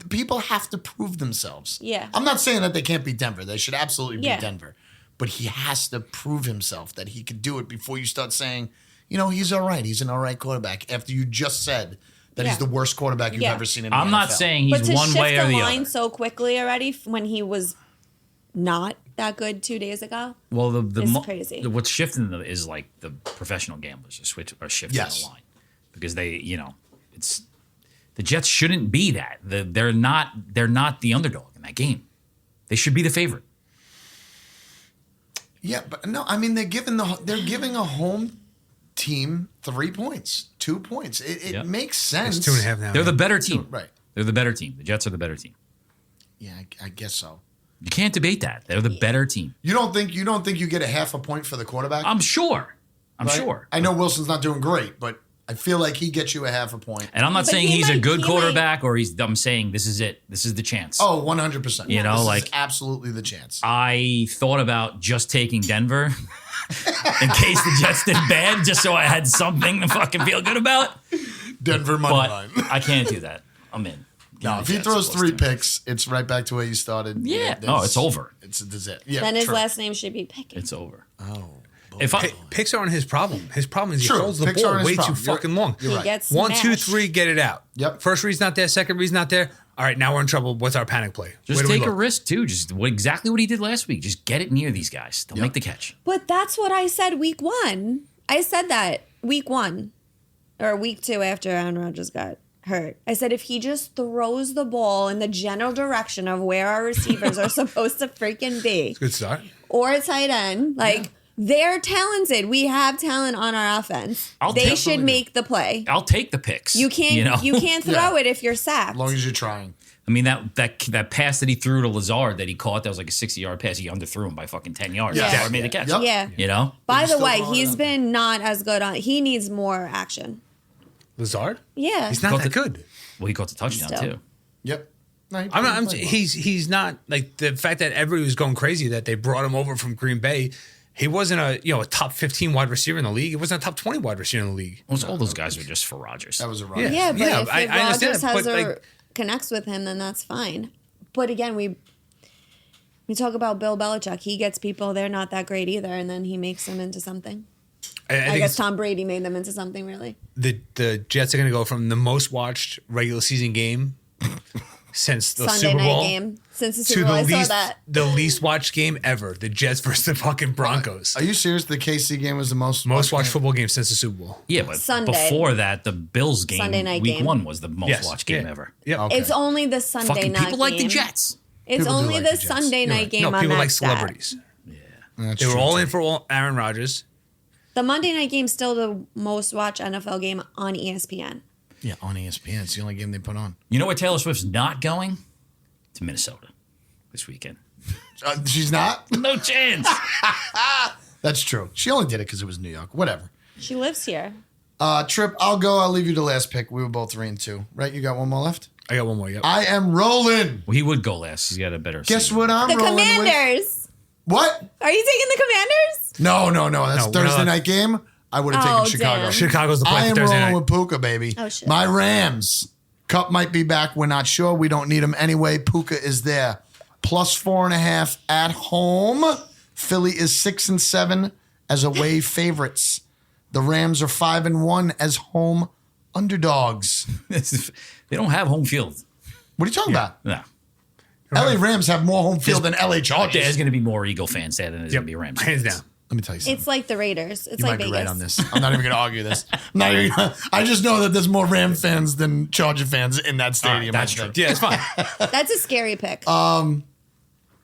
People have to prove themselves. Yeah. I'm not saying that they can't beat Denver. They should absolutely beat Yeah. Denver. But he has to prove himself that he could do it before you start saying, you know, he's all right. He's an all right quarterback. After you just said that he's Yeah. the worst quarterback you've Yeah. ever seen in the I'm not NFL. saying But he's to one shift way or the the line other. so quickly already when he was not that good 2 days ago. Well, It's crazy. What's shifting is like the professional gamblers are shifting Yes. the line because it's the Jets shouldn't be that. They're not the underdog in that game. They should be the favorite. Yeah, but no, I mean they're giving a home team 3 points, 2 points. It Yep. makes sense. It's 2.5 now. They're the man. better team. Right. They're the better team. The Jets are the better team. Yeah, I guess so. You can't debate that. They're the better team. You don't think you get a half a point for the quarterback? I'm sure. I'm Right? sure. I know Wilson's not doing great, but I feel like he gets you a half a point. And I'm not But saying he he's a might- good he quarterback or I'm saying this is it. This is the chance. Oh, 100%. You know, This is like- absolutely the chance. I thought about just taking Denver in case the Jets did bad, just so I had something to fucking feel good about. Denver money But line. I can't do that. I'm in. No, if he throws 3 picks, it's right back to where you started. Yeah. there's- No, it's over. It's it. Yeah, Then his true. last name should be Pickett. It's over. Oh. If I, Picks aren't his problem. His problem is he True. holds the Picks ball aren't his way too problem. You're- fucking long. you're He right. gets 1, 2, smashed. 3, get it out. Yep. First read's not there. Second read's not there. All right, now we're in trouble. What's our panic play? just Where do we take a look? risk too. Just exactly what he did last week. Just get it near these guys. They'll make the catch. But that's what I said week 1. I said that week 1 or week 2 after Aaron Rodgers got hurt. I said if he just throws the ball in the general direction of where our receivers are supposed to freaking be, Good start. or a tight end, like they're talented. We have talent on our offense. I'll They definitely should make the play. I'll take the picks. You can't. You can't throw Yeah. it if you're sacked. As long as you're trying. I mean that pass that he threw to Lazard that he caught, that was like a 60-yard pass. He underthrew him by fucking 10 yards. Yeah. Lazard made the catch. Yep. Yeah. You know. By He's the still way, going he's up. been not as good on. He needs more action. Lazard? Yeah. He's not Caught that the- good. Well, he caught the touchdown Still. too. Yep. No, he I'm not. played well. He's not like the fact that everybody was going crazy that they brought him over from Green Bay. He wasn't a top 15 wide receiver in the league. He wasn't a top 20 wide receiver in the league. Almost all those guys were just for Rodgers. That was a run. Yeah. Yeah, but if I understand Rodgers that, has but, like- connects with him, then that's fine. But again, we talk about Bill Belichick. He gets people they're not that great either, and then he makes them into something. I I think guess it's Tom Brady made them into something really. the Jets are going to go from the most watched regular season game since the Sunday Super Bowl night game since the to Super Bowl. the I saw least that. the least watched game ever. The Jets versus the fucking Broncos. Are you serious? The KC game was the most Most watched game? football game since the Super Bowl. Yeah, but Sunday. before that, the Bills game, Sunday night week game. 1 was the most watched game yeah. ever. Yep. Okay. It's only the Sunday Fucking night people game. like the Jets. It's People do only like the the Jets. Sunday You're night right. game. No, on people that like stat. celebrities. That's They were true, all too. in for Aaron Rodgers. The Monday night game's still the most watched NFL game on ESPN. Yeah, on ESPN. It's the only game they put on. You know where Taylor Swift's not going? To Minnesota this weekend. She's not? No chance. That's true. She only did it because it was New York. Whatever. She lives here. Trip, I'll go. I'll leave you the last pick. We were both 3 and 2. Right? You got one more left? I got one more. Yep. I am rolling. Well, he would go last. He's got a better Guess season. what I'm The rolling with? Commanders. What? Are you taking the Commanders? No. That's No, we're Thursday not. night game. I would have Oh, taken Chicago. damn. Chicago's the play I for am Thursday rolling night. with Puka, baby. Oh, shit. My Rams. Cup might be back. We're not sure. We don't need him anyway. Puka is there. Plus 4.5 at home. Philly is 6-7 as away favorites. The Rams are 5-1 as home underdogs. They don't have home field. What are you talking about? No. LA Rams have more home field than LA Chargers. There's going to be more Eagle fans there than there's going to be Rams Hands fans. down. Let me tell you something. It's like the Raiders. It's You like might be Vegas. right on this. I'm not even going to argue this. I just know that there's more Ram fans than Charger fans in that stadium. That's I true. think. Yeah, it's fine. That's a scary pick.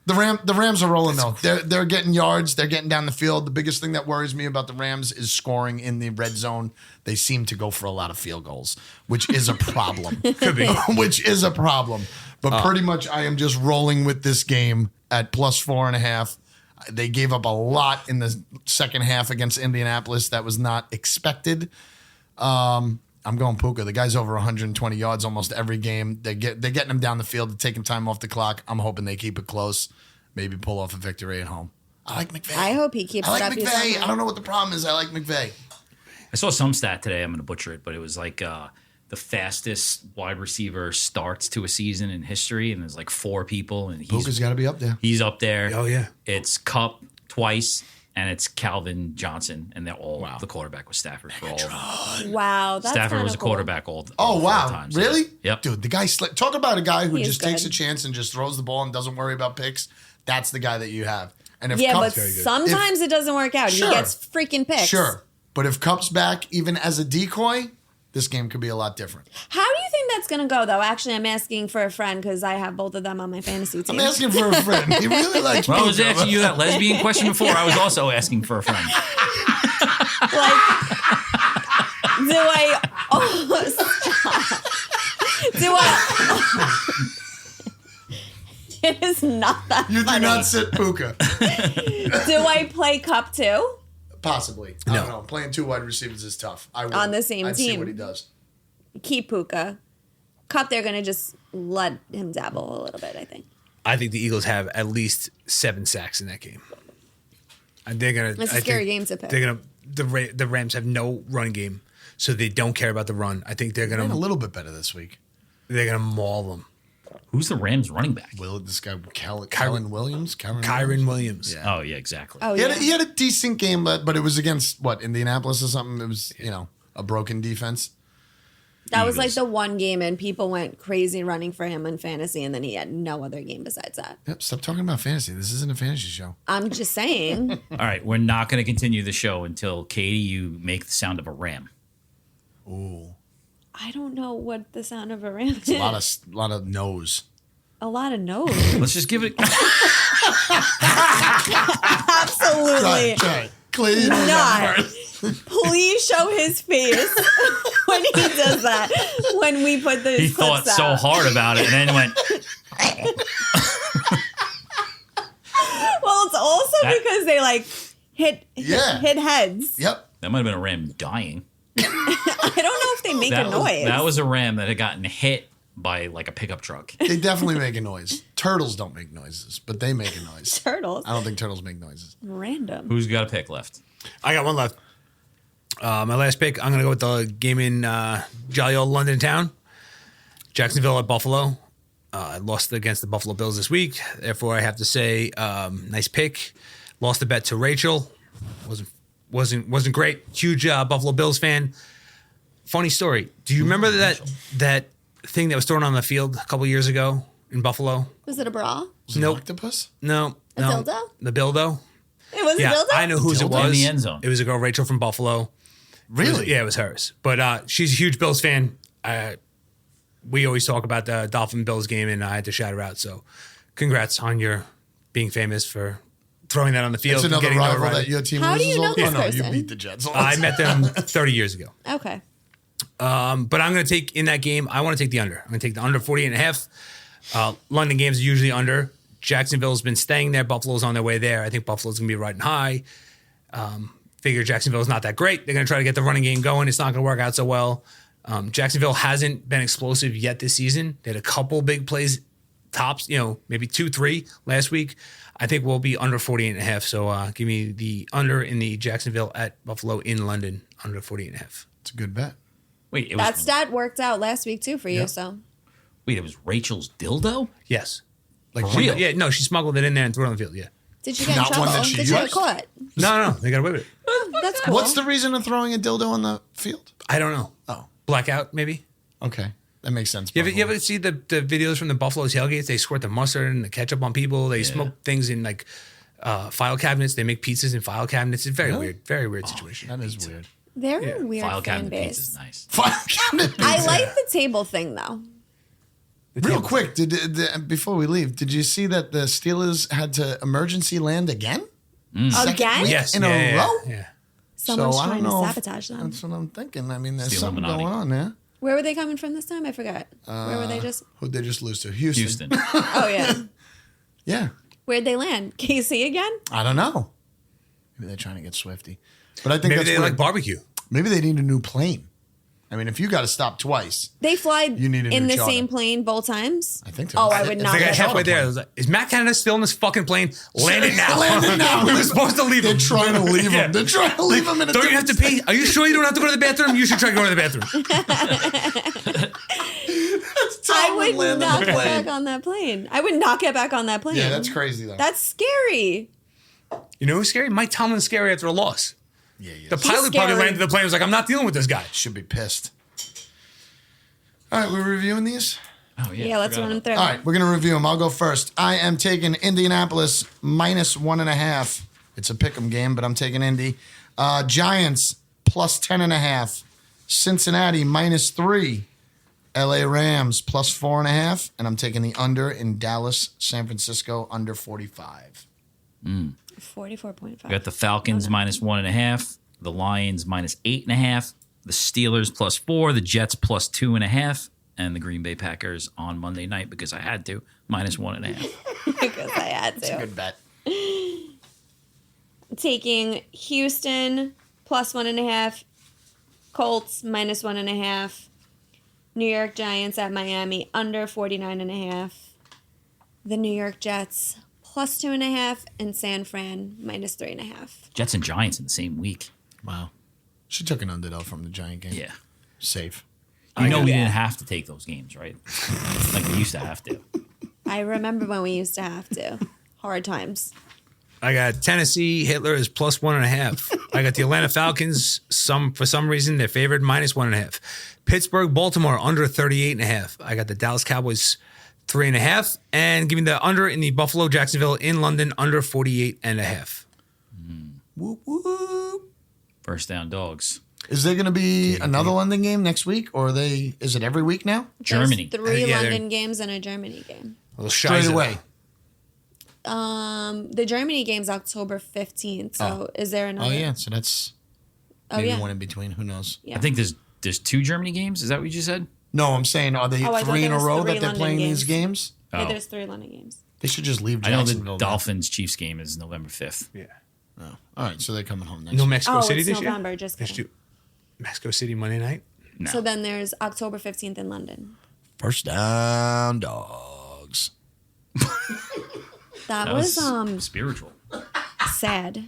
The Rams are rolling though. They're getting yards. They're getting down the field. The biggest thing that worries me about the Rams is scoring in the red zone. They seem to go for a lot of field goals, which is a problem. Could be. Which is a problem. But pretty much I am just rolling with this game at plus 4.5. They gave up a lot in the second half against Indianapolis. That was not expected. I'm going Puka. The guy's over 120 yards almost every game. They're getting him down the field. They're taking time off the clock. I'm hoping they keep it close. Maybe pull off a victory at home. I like McVay. I hope he keeps I it like up. He's McVay. on I don't know what the problem is. I like McVay. I saw some stat today. I'm going to butcher it, but it was like the fastest wide receiver starts to a season in history, and there's like 4 people, and Puka's got to be up there. he's up there. Oh, yeah. It's Cup twice, and it's Calvin Johnson, and they're all the quarterback was Stafford for all of them. Wow, that's Stafford kinda was a cool. quarterback all. Oh, all wow. 4 times. Really? Yep. Dude, the guy, talk about a guy who He is just takes good. a chance and just throws the ball and doesn't worry about picks. That's the guy that you have. And if Yeah, Cup's but sometimes it doesn't work out. Sure. He gets freaking picks. Sure. But if Cup's back, even as a decoy, this game could be a lot different. How do you think that's going to go, though? Actually, I'm asking for a friend because I have both of them on my fantasy team. I'm asking for a friend. He really likes Well, I was Puka. asking you that lesbian question before. I was also asking for a friend. Like, do I? Oh, stop. Do I? It is not that You do funny. not sit Puka. Do I play Cup too? Possibly. I don't know. Playing 2 wide receivers is tough. I would. On the same I'd see team. what he does. Keep Puka. Cup, they're going to just let him dabble a little bit, I think. I think the Eagles have at least 7 sacks in that game. And they're gonna. It's a scary game to pick. They're gonna. The Rams have no run game, so they don't care about the run. I think they're Been a gonna. little bit better this week. They're gonna maul them. Who's the Rams running back? This guy, Kyron Williams? Kyron Williams. Yeah. Oh yeah, exactly. Oh, He yeah. had a decent game, but it was against, Indianapolis or something? It was, a broken defense. That was like Eagles. the one game, and people went crazy running for him in fantasy, and then he had no other game besides that. Yep, stop talking about fantasy. This isn't a fantasy show. I'm just saying. All right, we're not going to continue the show until Katie, you make the sound of a ram. Ooh. I don't know what the sound of a ram is. A lot of no's. A lot of no's. Let's just give it. Absolutely Try it. Clean. not. Please show his face when he does that. When we put those He clips thought so out. hard about it, and then went. Well, it's also That- because they like hit Yeah. heads. Yep. That might have been a ram dying. I don't know if they make a noise. That was a ram that had gotten hit by like a pickup truck. They definitely make a noise. Turtles don't make noises, but they make a noise. turtles. I don't think turtles make noises. Random. Who's got a pick left? I got one left. My last pick, I'm going to go with the game in jolly old London town. Jacksonville at Buffalo. I lost against the Buffalo Bills this week. Therefore, I have to say, nice pick. Lost the bet to Rachel. Wasn't great. Huge Buffalo Bills fan. Funny story. Do you remember that thing that was thrown on the field a couple years ago in Buffalo? Was it a bra? Was it Nope. an octopus? No. A no. dildo? The Bildo. It was Yeah, a dildo? I know whose it Dildo in was. the end zone. It was a girl, Rachel from Buffalo. Really? Yeah, it was hers. But she's a huge Bills fan. We always talk about the Dolphin Bills game, and I had to shout her out. So, congrats on your being famous for throwing that on the field. It's and another getting rival notoriety. that your team How do loses you know all- this Oh, no, you person? beat the Jets. all the I time. met them 30 years ago. Okay. But I'm going to take, in that game, I want to take the under. I'm going to take the under 48.5. London games are usually under. Jacksonville's been staying there. Buffalo's on their way there. I think Buffalo's going to be riding high. Figure Jacksonville's not that great. They're going to try to get the running game going. It's not going to work out so well. Jacksonville hasn't been explosive yet this season. They had a couple big plays tops, maybe 2-3 last week. I think we'll be under 48.5. So give me the under in the Jacksonville at Buffalo in London, under 48.5. It's a good bet. Wait, That stat worked out last week too for you. So it was Rachel's dildo? Yes. For real? Yeah, no, she smuggled it in there and threw it on the field. Yeah. did you get in Not one trouble? that she Did you get used? caught? No, they got away with it. That's cool. What's the reason of throwing a dildo on the field? I don't know. Oh, Blackout, maybe? okay. That makes sense. You ever see the videos from the Buffalo tailgates? They squirt the mustard and the ketchup on people. They smoke things in like file cabinets. They make pizzas in file cabinets. It's very weird situation. That is weird. They're a weird File fan cabinet pizza is base. nice. File cabinet I pizza. like the table thing though. Real quick, before we leave, did you see that the Steelers had to emergency land again? Second Again? week Yes, in a row? Yeah. Someone's I don't trying to know if- sabotage them. That's what I'm thinking. I mean, there's Steel something Illuminati. going on there. Where were they coming from this time? I forgot. Where were they just? Who'd they just lose to? Houston. Oh yeah. Yeah. Where'd they land? KC again? I don't know. Maybe they're trying to get Swifty. But I think Maybe that's they weird. like barbecue. Maybe they need a new plane. I mean, if you got to stop twice, They fly You need a in new the charter. same plane both times. I think so. Oh, I would I not. They got get halfway it. there. I was like, is Matt Canada still in this fucking plane? Land it now. Land it now. We're supposed to leave They're him. trying to leave Yeah. him. They're trying to leave him in a Don't you have to different pee? Are you sure you don't have to go to the bathroom? You should try to go to the bathroom. I would land not on the get plane. back on that plane. I would not get back on that plane. Yeah, that's crazy though. That's scary. You know who's scary? Mike Tomlin's scary after a loss. yeah, yeah. The pilot probably scary. landed the plane and was like, I'm not dealing with this guy. Should be pissed. All right, we're reviewing these. Oh, yeah. Yeah, let's run them through. All right, we're gonna review them. I'll go first. I am taking Indianapolis -1.5. It's a pick'em game, but I'm taking Indy. Giants +10.5. Cincinnati -3. LA Rams +4.5, and I'm taking the under in Dallas, San Francisco under 45. 44.5. We got the Falcons -1.5, the Lions -8.5, the Steelers +4, the Jets +2.5, and the Green Bay Packers on Monday night because I had to -1.5. Because I had to. Good bet. Taking Houston +1.5, Colts -1.5, New York Giants at Miami under 49.5, the New York Jets +2.5, and San Fran -3.5. Jets and Giants in the same week. Wow. She took an under though from the Giant game. Yeah. Safe. You know we Yeah. didn't have to take those games, right? Like we used to have to. I remember when we used to have to. Hard times. I got Tennessee. Hitler is +1.5. I got the Atlanta Falcons. For some reason, they're favored -1.5. Pittsburgh, Baltimore under 38.5. I got the Dallas Cowboys 3.5, and giving the under in the Buffalo, Jacksonville in London under 48.5. Whoop, whoop. First down dogs. Is there going to be another London game next week, or is it every week now? Germany. There's 3 Yeah, they're- London games and a Germany game. A little Straight Shiza. away. The Germany game's October 15th. So is there another? Oh yeah, so that's Oh, maybe yeah. one in between. Who knows? Yeah. I think there's 2 Germany games. Is that what you just said? No, I'm saying, are they Oh, I thought 3 in there a was row 3 that they're London playing games. these games? Yeah, Oh. there's 3 London games. They should just leave I know the Jacksonville. then. Dolphins Chiefs game is November 5th. Yeah. Oh. All right, so they're coming home next No week. Mexico Oh, City it's this November, year? just Let's kidding. do Mexico City Monday night. No. So then there's October 15th in London. First down, dogs. That was spiritual. sad.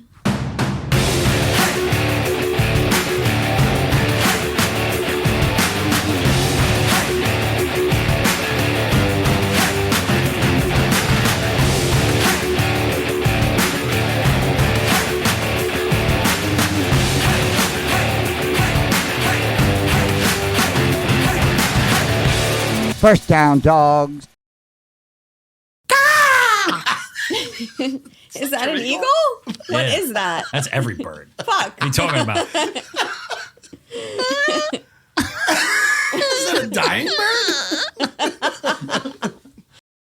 First down, dogs. Is that an eagle? What Yeah. is that? That's every bird. Fuck. What are you talking about? Is that a dying bird?